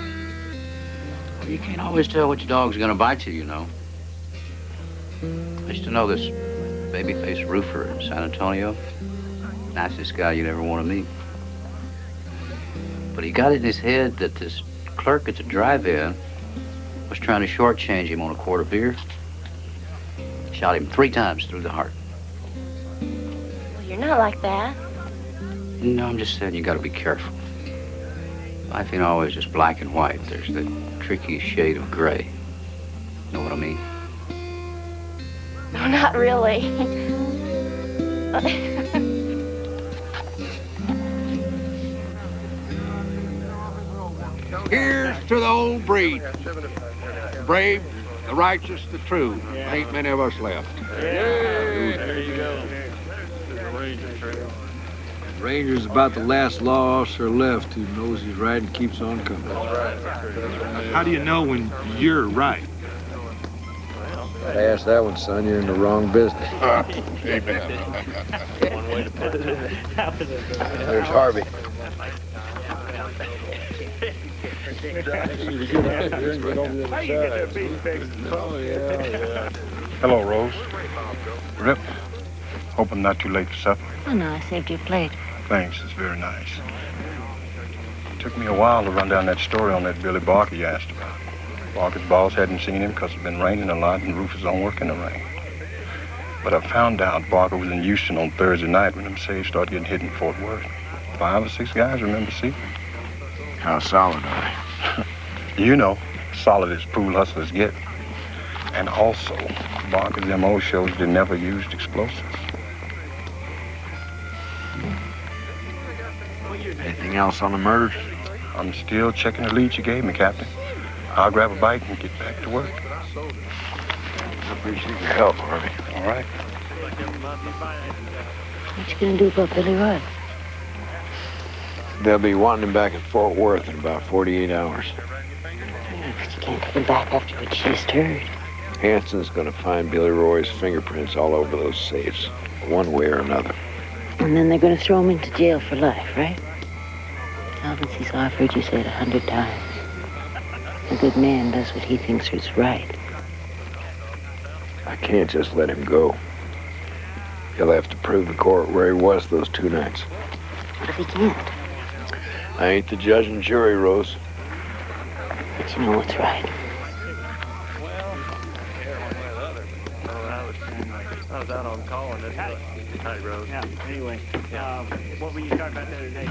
Well, you can't always tell which dog's gonna bite you, you know. I used to know this baby-faced roofer in San Antonio. Nicest guy you'd ever want to meet. But he got it in his head that this clerk at the drive-in was trying to shortchange him on a quart of beer. Shot him 3 times through the heart. Well, you're not like that. No, I'm just saying you gotta be careful. Life ain't always just black and white. There's that tricky shade of gray. Know what I mean? No, not really. Here's to the old breed. The brave, the righteous, the true. Ain't many of us left. There you go. There's a ranger trail. Ranger's about the last law officer left who knows he's right and keeps on coming. How do you know when you're right? Gotta ask that one, son. You're in the wrong business. Amen. One way to put it. There's Harvey. Hello, Rose. Rip, hope I'm not too late for supper. Oh, no, I saved your plate. Thanks, it's very nice. It took me a while to run down that story on that Billy Barker you asked about. Barker's boss hadn't seen him because it's been raining a lot and Rufus don't work in the rain. But I found out Barker was in Houston on Thursday night when them safes started getting hit in Fort Worth. 5 or 6 guys remember seeing him. How solid are they? You know, solid as pool hustlers get. And also, Barker's M.O. shows they never used explosives. Anything else on the murders? I'm still checking the leads you gave me, Captain. I'll grab a bite and get back to work. I appreciate your help, Harvey. All right. What you gonna do about Billy Rudd? They'll be wanting him back at Fort Worth in about 48 hours. Yeah, but you can't take him back after what you just heard. Hanson's gonna find Billy Roy's fingerprints all over those safes, one way or another. And then they're gonna throw him into jail for life, right? Alvin sees, I've heard you say it 100 times. A good man does what he thinks is right. I can't just let him go. He'll have to prove to court where he was those 2 nights. What if he can't? I ain't the judge and jury, Rose. But you know what's right. I was out on call and that's Hi, Rose. Yeah, anyway, what were you talking about the other day?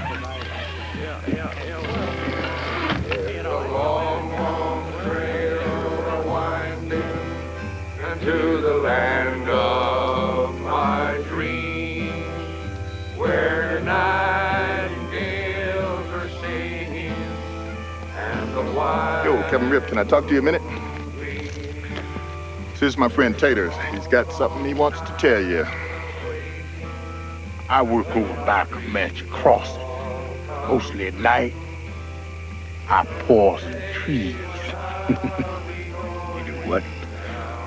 It's a long, long trail winding into the land of my dreams, where nightingales are singing and the wild... Yo, Kevin Rip, can I talk to you a minute? This is my friend Taters. He's got something he wants to tell you. I work over by Comanche Crossing. Mostly at night, I pour some trees. You do what?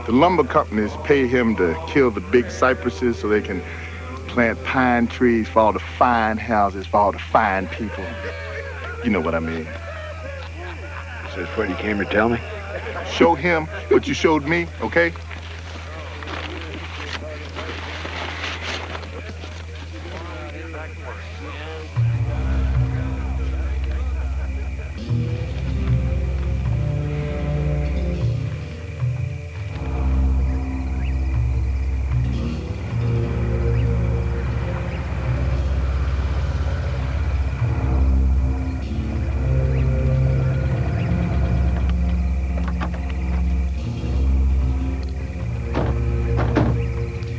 The lumber companies pay him to kill the big cypresses so they can plant pine trees for all the fine houses, for all the fine people. You know what I mean. Is this what you came to tell me? Show him what you showed me, okay?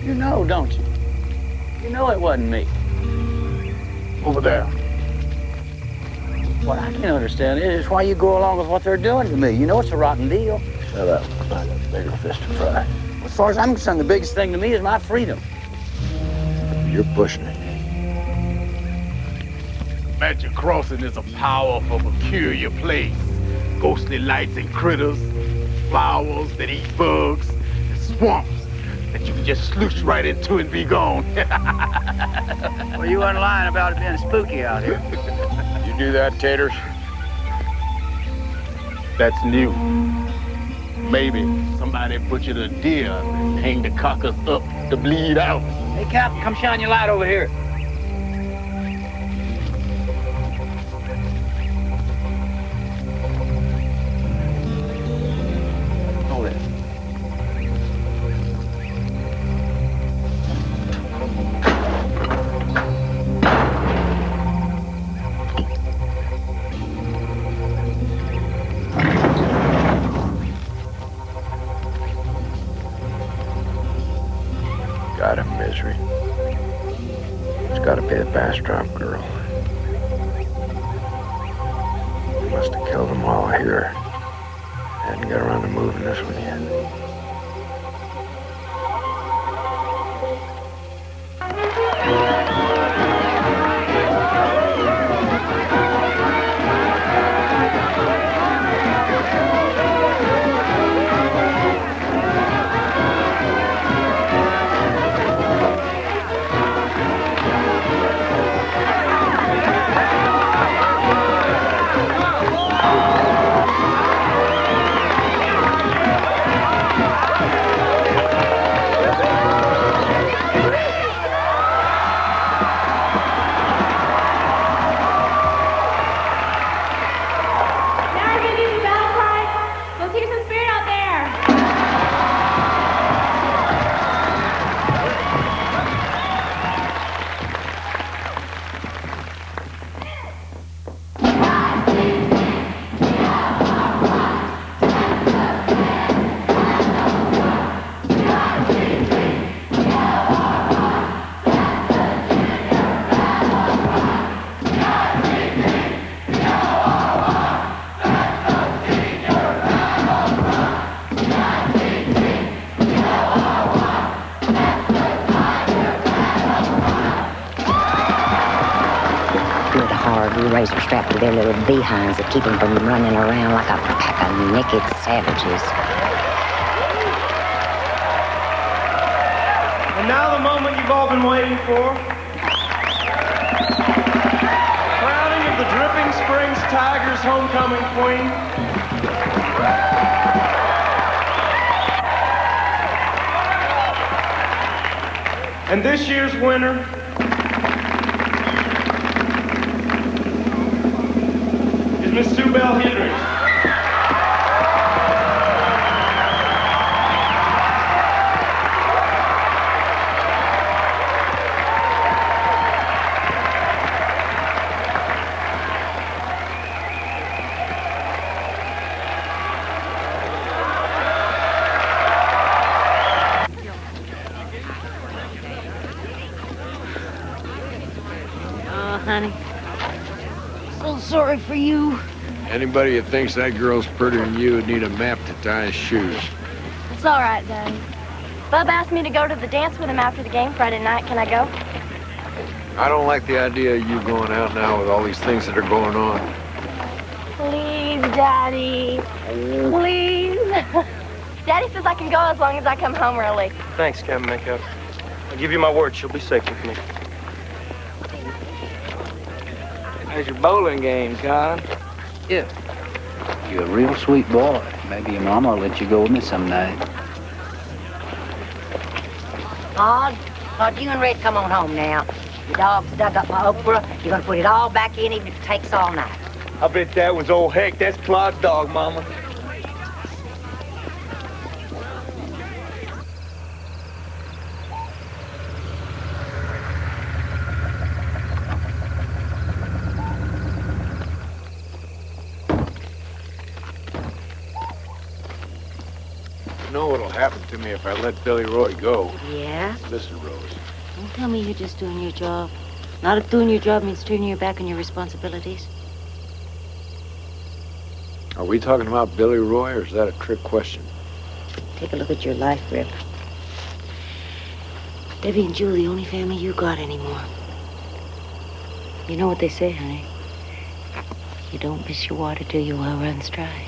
You know, don't you? You know it wasn't me. Over there. What I can't understand is why you go along with what they're doing to me. You know it's a rotten deal. Shut up. I got a bigger fish to fry. As far as I'm concerned, the biggest thing to me is my freedom. You're pushing it. Magic Crossing is a powerful, peculiar place. Ghostly lights and critters, flowers that eat bugs, and swamps that you can just sloosh right into and be gone. Well, you weren't lying about it being spooky out here. You do that, Taters? That's new. Maybe somebody butchered a deer and hanged the carcass up to bleed out. Hey, Captain, come shine your light over here. Hold it. Got him, Misery. It's gotta be the Bastrop girl. Must have killed them all here. Hadn't got around to moving this one yet. razor strapped to their little behinds that keep them from running around like a pack of naked savages. And now the moment you've all been waiting for. Crowning of the Dripping Springs Tigers homecoming queen. And this year's winner is Miss Sue Bell Hendricks. Honey, so sorry for you. Anybody that thinks that girl's prettier than you would need a map to tie his shoes. It's all right, Daddy. Bub asked me to go to the dance with him after the game Friday night. Can I go? I don't like the idea of you going out now with all these things that are going on. Please, Daddy. Please. Daddy says I can go as long as I come home early. Thanks, Captain Makeup. I give you my word, she'll be safe with me. How's your bowling game, Con? Yeah. You're a real sweet boy. Maybe your mama will let you go with me some night. Maud, you and Red come on home now. Your dog's dug up my okra. You're gonna put it all back in even if it takes all night. I bet that was old Heck. That's Claude's dog, Mama. You know what'll happen to me if I let Billy Roy go? Yeah? Listen, Rose. Don't tell me you're just doing your job. Not if doing your job means turning your back on your responsibilities. Are we talking about Billy Roy, or is that a trick question? Take a look at your life, Rip. Debbie and Jewel, the only family you got anymore. You know what they say, honey? You don't miss your water till your well runs dry.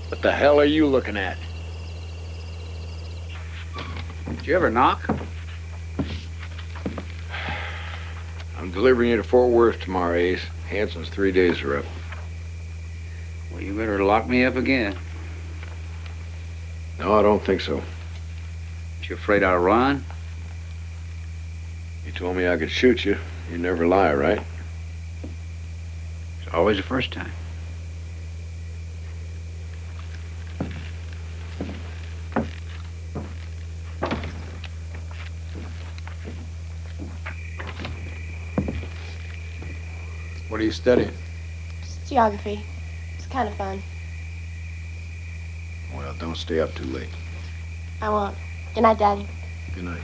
What the hell are you looking at? Did you ever knock? I'm delivering you to Fort Worth tomorrow, Ace. Hanson's 3 days are up. Well, you better lock me up again. No, I don't think so. You afraid I'll run? You told me I could shoot you. You never lie, right? It's always the first time. What are you studying? Just geography. It's kind of fun. Well, don't stay up too late. I won't. Good night, Daddy. Good night.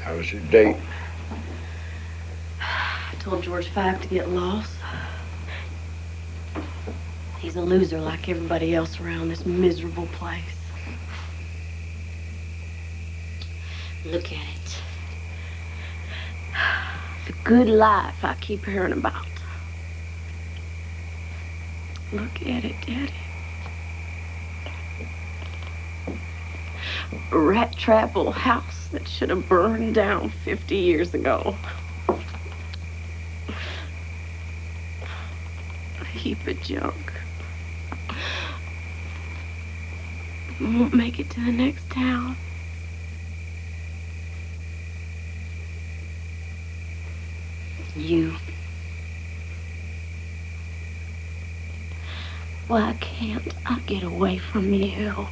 How was your date? I told George Five to get lost. He's a loser like everybody else around this miserable place. Look at it. The good life I keep hearing about. Look at it, Daddy. A rat trap old house that should have burned down 50 years ago. A heap of junk. Won't make it to the next town. You. Why can't I get away from you?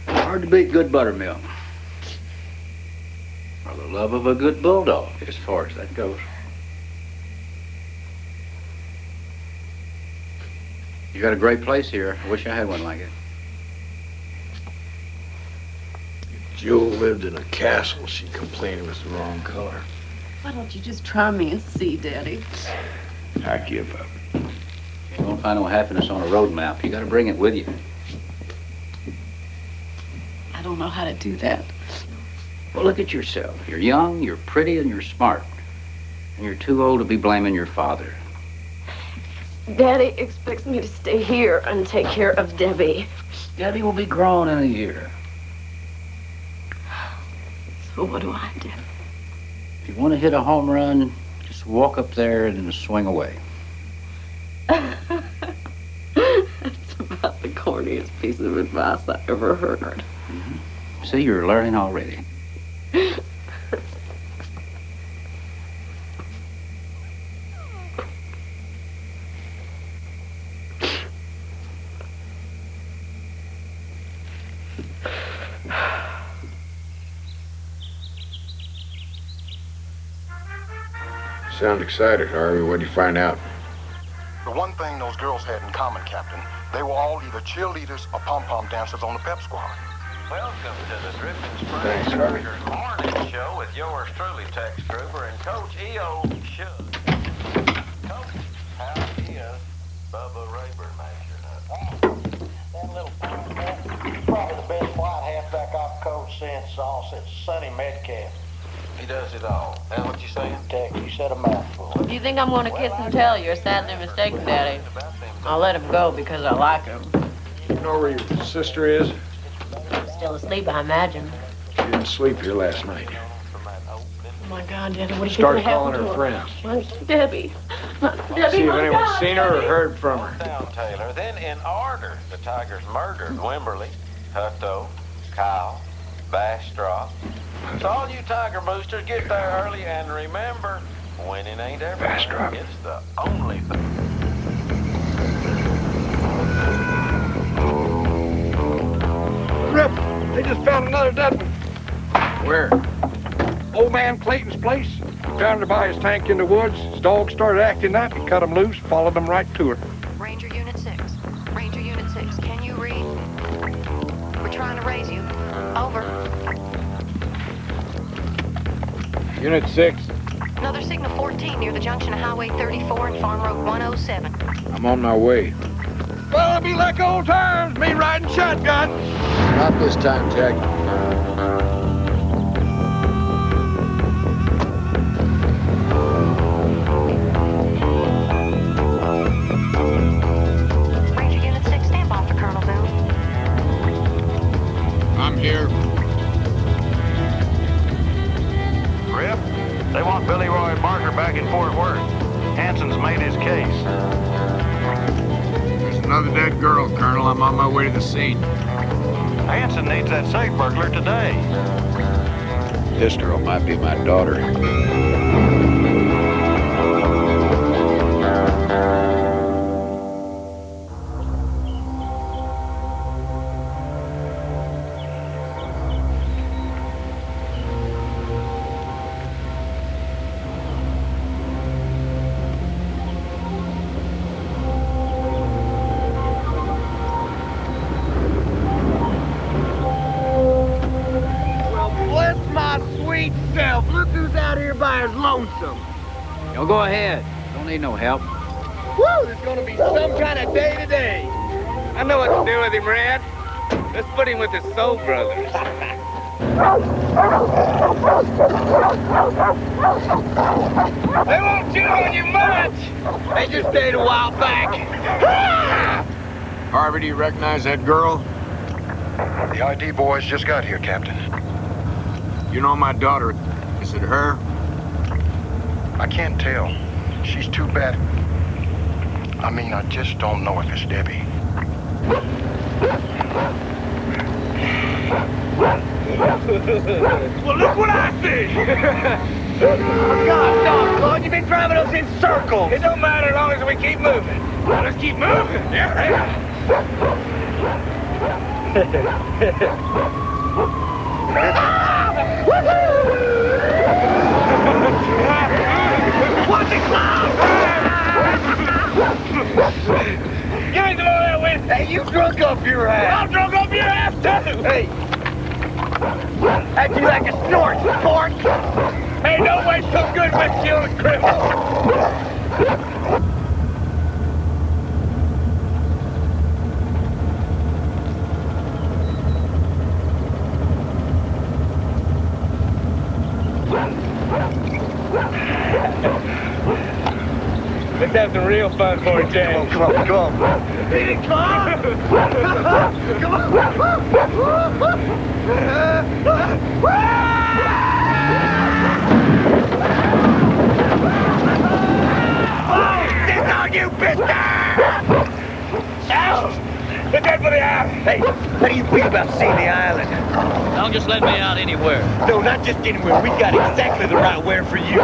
Hard to beat good buttermilk. Or the love of a good bulldog, as far as that goes. You got a great place here. I wish I had one like it. If Jewel lived in a castle, she'd complain it was the wrong color. Why don't you just try me and see, Daddy? I give up. You won't find no happiness on a road map. You got to bring it with you. I don't know how to do that. Well, look at yourself. You're young, you're pretty, and you're smart. And you're too old to be blaming your father. Daddy expects me to stay here and take care of Debbie. Debbie will be grown in a year. So what do I do? If you want to hit a home run, just walk up there and swing away. That's about the corniest piece of advice I ever heard. Mm-hmm. See, you're learning already. Sound excited, Harvey. What'd you find out? The one thing those girls had in common, Captain, they were all either cheerleaders or pom-pom dancers on the pep squad. Welcome to the Dripping Springs Thanks, Harvey. Morning Show with yours truly, Tex Gruber, and Coach E.O. Shug. Coach, how is Bubba Rayburn measuring up? That little probably the best white halfback I've coached since Sonny Metcalf. He does it all. That's what you saying? Tex, you said a mouthful. If you think I'm going to kiss and tell, you're sadly mistaken, Daddy. I'll let him go because I like him. You know where your sister is? Still asleep, I imagine. She didn't sleep here last night. Oh my God, Daddy, what do you Start think calling happened her to friends. My Debbie. Debbie, See if my anyone's God, seen her or Debbie. heard from her. Down, Taylor. Then in order, the Tigers murdered Wimberly, Hutto, Kyle, Bastrop. So all you Tiger boosters, get there early and remember, winning ain't everything. It's the only thing. Rip, they just found another dead one. Where? Old man Clayton's place. Found her by his tank in the woods. His dog started acting up. He cut him loose, followed them right to her. Ranger Unit 6. Ranger Unit 6, can you read? We're trying to raise you. Over. Unit 6. Another signal 14 near the junction of Highway 34 and Farm Road 107. I'm on my way. Well, it'll be like old times, me riding shotgun. Not this time, Jack. Ranger Unit 6, stand by for Colonel Boone. I'm here. Rip, they want Billy Roy Barker back in Fort Worth. Hanson's made his case. There's another dead girl, Colonel. I'm on my way to the scene. Hanson needs that safe burglar today. This girl might be my daughter. Look who's out here by his lonesome. Yo, go ahead. Don't need no help. Woo, there's gonna be some kind of day today. I know what to do with him, Red. Let's put him with his soul brothers. They won't chew on you much. They just stayed a while back. Harvey, do you recognize that girl? The ID boys just got here, Captain. You know my daughter. Is it her? I can't tell. She's too bad. I mean, I just don't know if it's Debbie. Well, look what I see! Oh, God, doggone, you've been driving us in circles. It don't matter as long as we keep moving. Well, let's keep moving. Yeah. What's it called? You ain't the one that wins. Hey, you drunk up your ass. I'm drunk up your ass, too. Hey. How'd you like a snort, sport? Hey, don't waste some good windshield criminals. Let's have some real fun for it, James. Come on, come on. Did it come? Come on. Oh, this on you, bitch! Ow! Put that for the eye. Hey, how do you feel about seeing the island? Don't just let me out anywhere. No, not just anywhere. We got exactly the right where for you.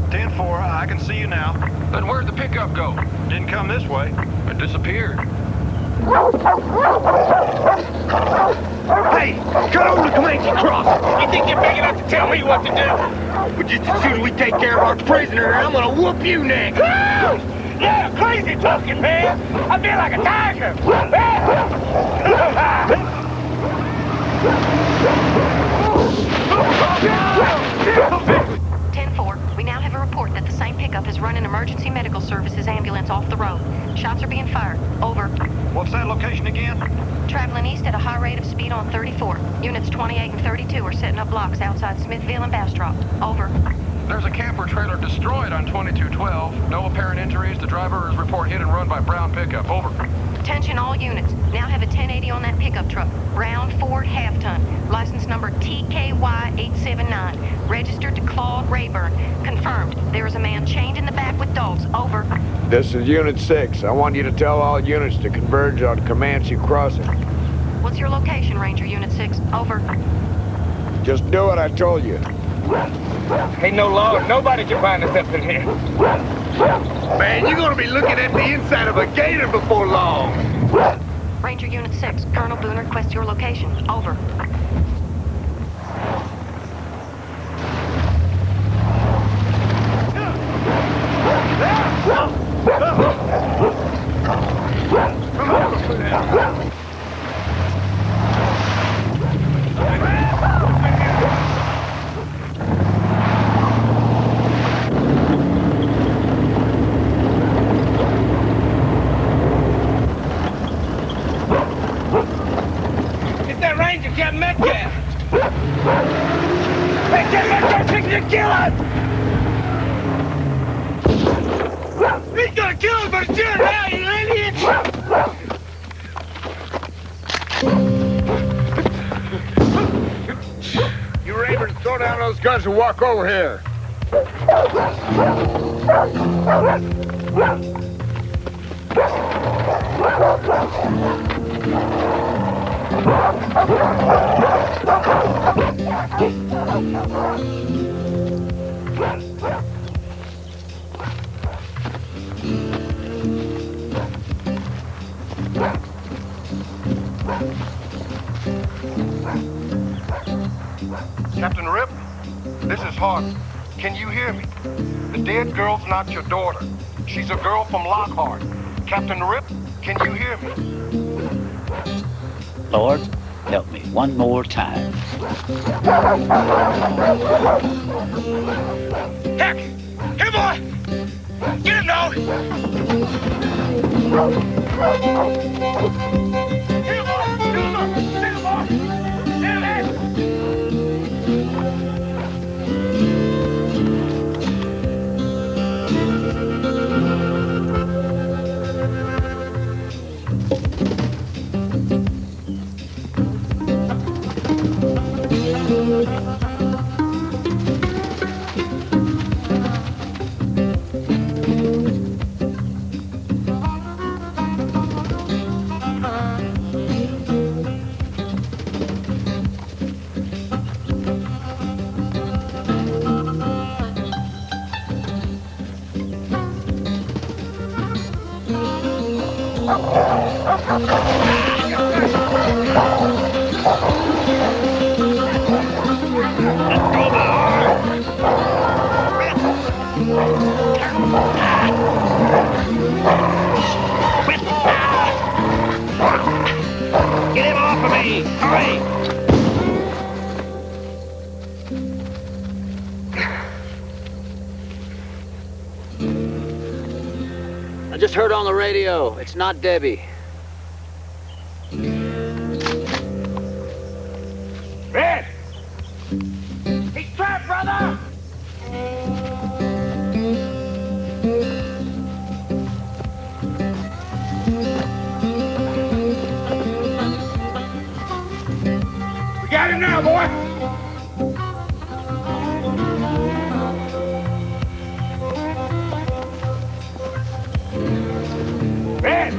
10-4, I can see you now. Then where'd the pickup go? Didn't come this way. It disappeared. Hey, cut over the Comanche crossing. You think you're big enough to tell me what to do? But just as soon as we take care of our prisoner, I'm gonna whoop you next. Yeah, crazy talking, man. I feel like a tiger. 10-4, we now have a report that the same pickup has run an emergency medical services ambulance off the road. Shots are being fired. Over. What's that location again? Traveling east at a high rate of speed on 34. Units 28 and 32 are setting up blocks outside Smithville and Bastrop. Over. There's a camper trailer destroyed on 2212. No apparent injuries. The driver is reported hit and run by brown pickup. Over. Attention all units. Now have a 1080 on that pickup truck. Brown Ford half-ton. License number TKY879. Registered to Claude Rayburn. Confirmed. There is a man chained in the back with dogs. Over. This is Unit 6. I want you to tell all units to converge on Comanche Crossing. What's your location, Ranger Unit 6? Over. Just do what I told you. Ain't no law. Nobody can find us up in here. Man, you're gonna be looking at the inside of a gator before long. Ranger Unit 6, Colonel Boone requests your location. Over. It's that Ranger, Captain Metcalf. Hey, Captain Metcalf's fixing to kill us! He's gonna kill us, but shoot now, you idiot! You Ravens, throw down those guns and walk over here. Captain Rip, this is Harvey. Can you hear me? The dead girl's not your daughter. She's a girl from Lockhart. Captain Rip, can you hear me? Lord, help me one more time. Heck! Here, boy! Get him, dog! Get him off of me! Hurry! I just heard on the radio. It's not Debbie. Red! He's trapped, brother! We got him now, boy! Red!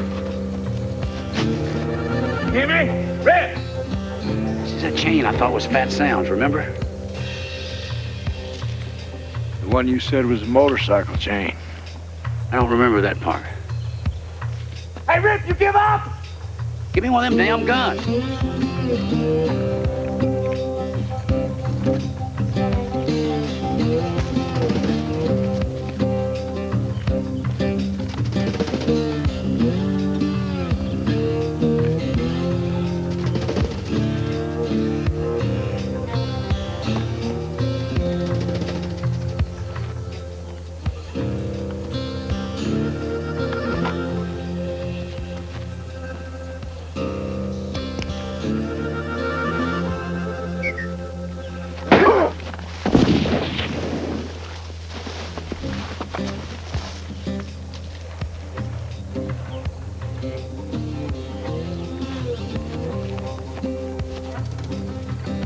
Hear me? Red! This is that chain I thought was Fat Sounds, remember? The one you said was a motorcycle chain. I don't remember that part. Hey, Rip, you give up? Give me one of them damn guns.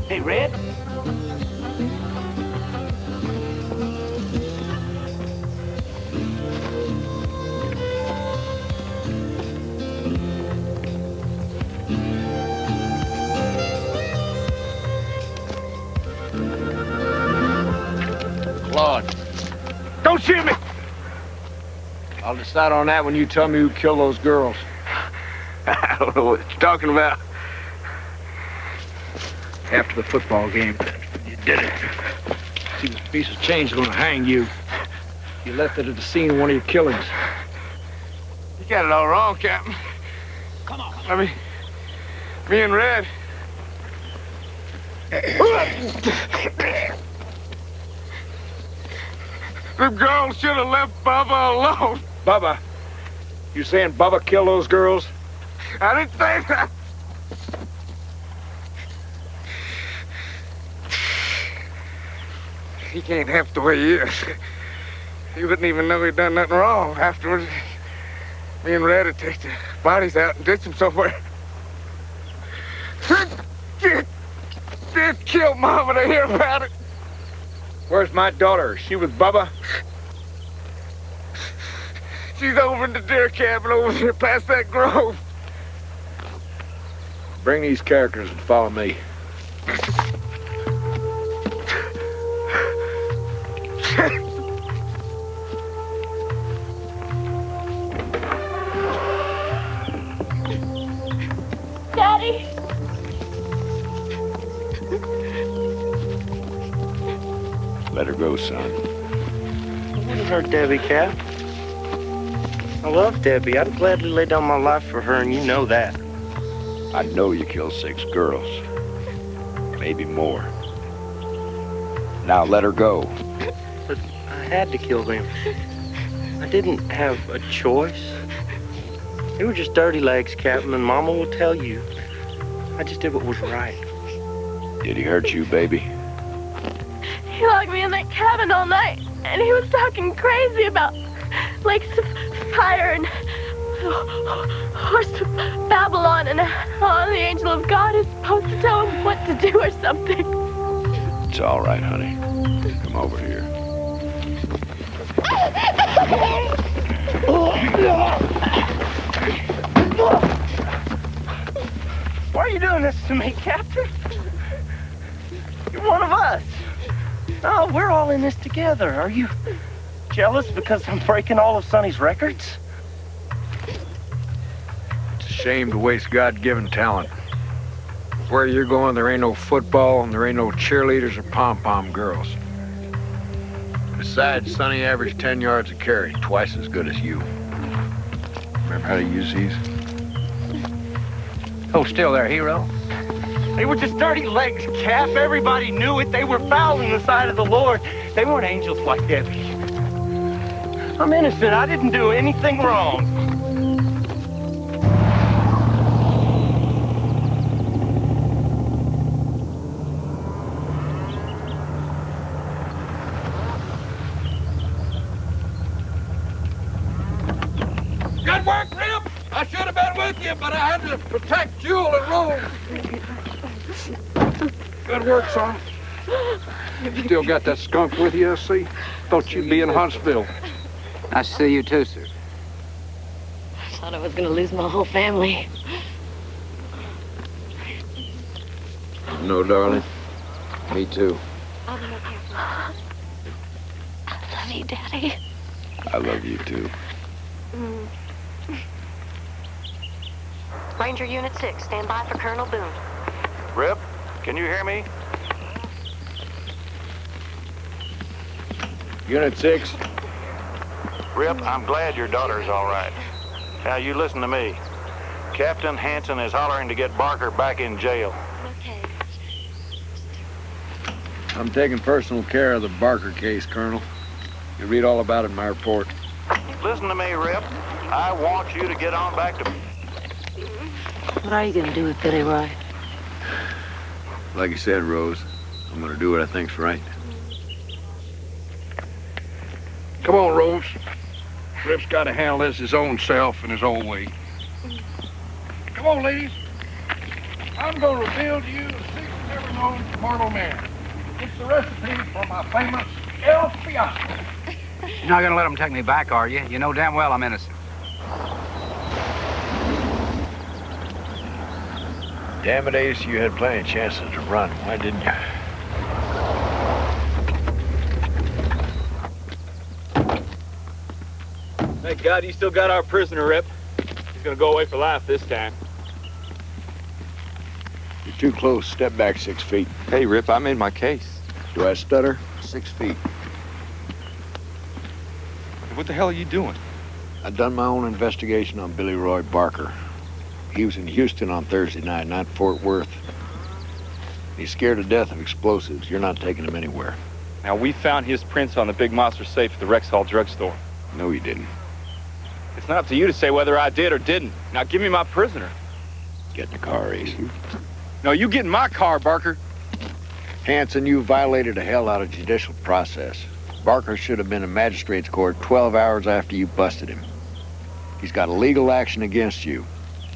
Hey, Red? Claude, Don't shoot me! I'll decide on that when you tell me who killed those girls. I don't know what you're talking about. After the football game, you did it. See, this piece of chain's gonna hang you. You left it at the scene of one of your killings. You got it all wrong, Captain. Come on. I mean, me and Red. Them girls should have left Bubba alone. Bubba? You saying Bubba killed those girls? I didn't say that. He can't half the way he is. He wouldn't even know he'd done nothing wrong. Afterwards, me and Red would take the bodies out and ditch them somewhere. Did kill Mama to hear about it. Where's my daughter? Is she with Bubba? She's over in the deer cabin over there past that grove. Bring these characters and follow me. Daddy? Let her go, son. I wouldn't hurt Debbie, Cap. I love Debbie. I'd gladly lay down my life for her, and you know that. I know you killed 6 girls. Maybe more. Now let her go. But I had to kill them. I didn't have a choice. They were just dirty legs, Captain, and Mama will tell you. I just did what was right. Did he hurt you, baby? He locked me in that cabin all night, and he was talking crazy about lakes of fire and horse of Babylon, and how the angel of God is supposed to tell him what to do or something. It's all right, honey. Come over here. Why are you doing this to me, Captain? You're one of us. No, we're all in this together. Are you jealous because I'm breaking all of Sonny's records? It's a shame to waste God-given talent. Where you're going, there ain't no football, and there ain't no cheerleaders or pom-pom girls. Besides, Sonny averaged 10 yards a carry, twice as good as you. Remember how to use these? Hold still there, hero. They were just dirty legs, Cap. Everybody knew it. They were foul in the sight of the Lord. They weren't angels like Debbie. I'm innocent. I didn't do anything wrong. Good work, Rip. I should have been with you, but I had to protect Jewel and Rose. Good work, son. You still got that skunk with you, I see? Thought you'd be in Huntsville. Nice to see you too, sir. I thought I was gonna lose my whole family. No, darling. Me too. I love you, Daddy. I love you too. Ranger Unit 6, stand by for Colonel Boone. Rip, can you hear me? Unit 6. Rip, I'm glad your daughter's all right. Now, you listen to me. Captain Hanson is hollering to get Barker back in jail. Okay. I'm taking personal care of the Barker case, Colonel. You read all about it in my report. Listen to me, Rip. I want you to get on back to... What are you gonna do with Billy Roy? Like you said, Rose, I'm gonna do what I think's right. Come on, Rose. Rip's got to handle this his own self and his own way. Come on, ladies. I'm going to reveal to you the secret never known to mortal man. It's the recipe for my famous El Fiasco. You're not gonna let them take me back, are you? You know damn well I'm innocent. Damn it, Ace, you had plenty of chances to run. Why didn't you? Thank God you still got our prisoner, Rip. He's gonna go away for life this time. You're too close. Step back 6 feet. Hey, Rip, I made my case. Do I stutter? 6 feet. What the hell are you doing? I've done my own investigation on Billy Roy Barker. He was in Houston on Thursday night, not Fort Worth. He's scared to death of explosives. You're not taking him anywhere. Now, we found his prints on the Big Monster safe at the Rexall drugstore. No, you didn't. It's not up to you to say whether I did or didn't. Now, give me my prisoner. Get in the car, Ace. No, you get in my car, Barker. Hanson, you violated the hell out of judicial process. Barker should have been in magistrate's court 12 hours after you busted him. He's got a legal action against you.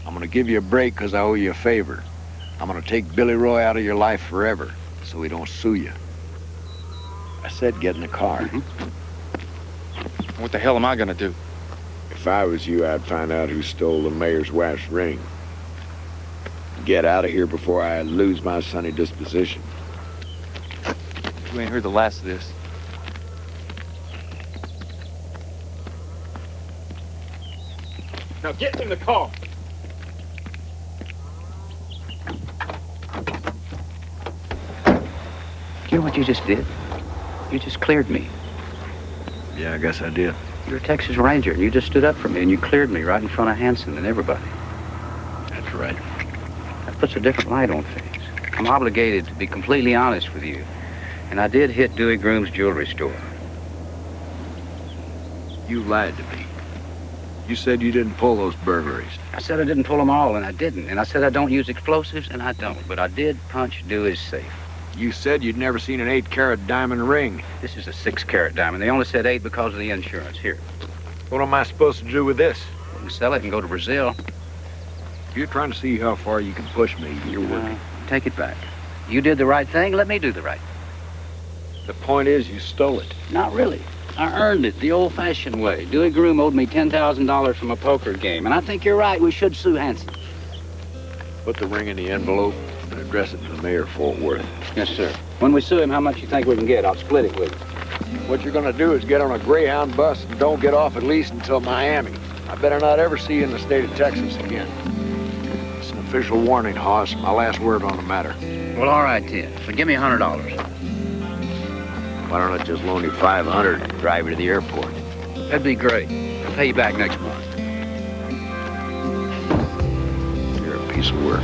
I'm gonna give you a break because I owe you a favor. I'm gonna take Billy Roy out of your life forever so he don't sue you. I said get in the car. What the hell am I gonna do? If I was you, I'd find out who stole the mayor's wife's ring. Get out of here before I lose my sunny disposition. You ain't heard the last of this. Now get in the car. You know what you just did? You just cleared me. Yeah, I guess I did. You're a Texas Ranger, and you just stood up for me, and you cleared me right in front of Hanson and everybody. That's right. That puts a different light on things. I'm obligated to be completely honest with you, and I did hit Dewey Groom's jewelry store. You lied to me. You said you didn't pull those burglaries. I said I didn't pull them all, and I didn't. And I said I don't use explosives, and I don't. But I did punch Dewey's safe. You said you'd never seen an 8-carat diamond ring. This is a 6-carat diamond. They only said 8 because of the insurance. Here. What am I supposed to do with this? We can sell it and go to Brazil. If you're trying to see how far you can push me, you're working. Take it back. You did the right thing. Let me do the right thing. The point is, you stole it. Not really. I earned it the old-fashioned way. Dewey Groom owed me $10,000 from a poker game, and I think you're right. We should sue Hanson. Put the ring in the envelope and address it to the mayor of Fort Worth. Yes, sir. When we sue him, how much you think we can get? I'll split it with you. What you're gonna do is get on a Greyhound bus and don't get off at least until Miami. I better not ever see you in the state of Texas again. It's an official warning, Hoss. My last word on the matter. Well, all right, then. But give me $100. Why don't I just loan you $500 and drive you to the airport? That'd be great. I'll pay you back next month. You're a piece of work.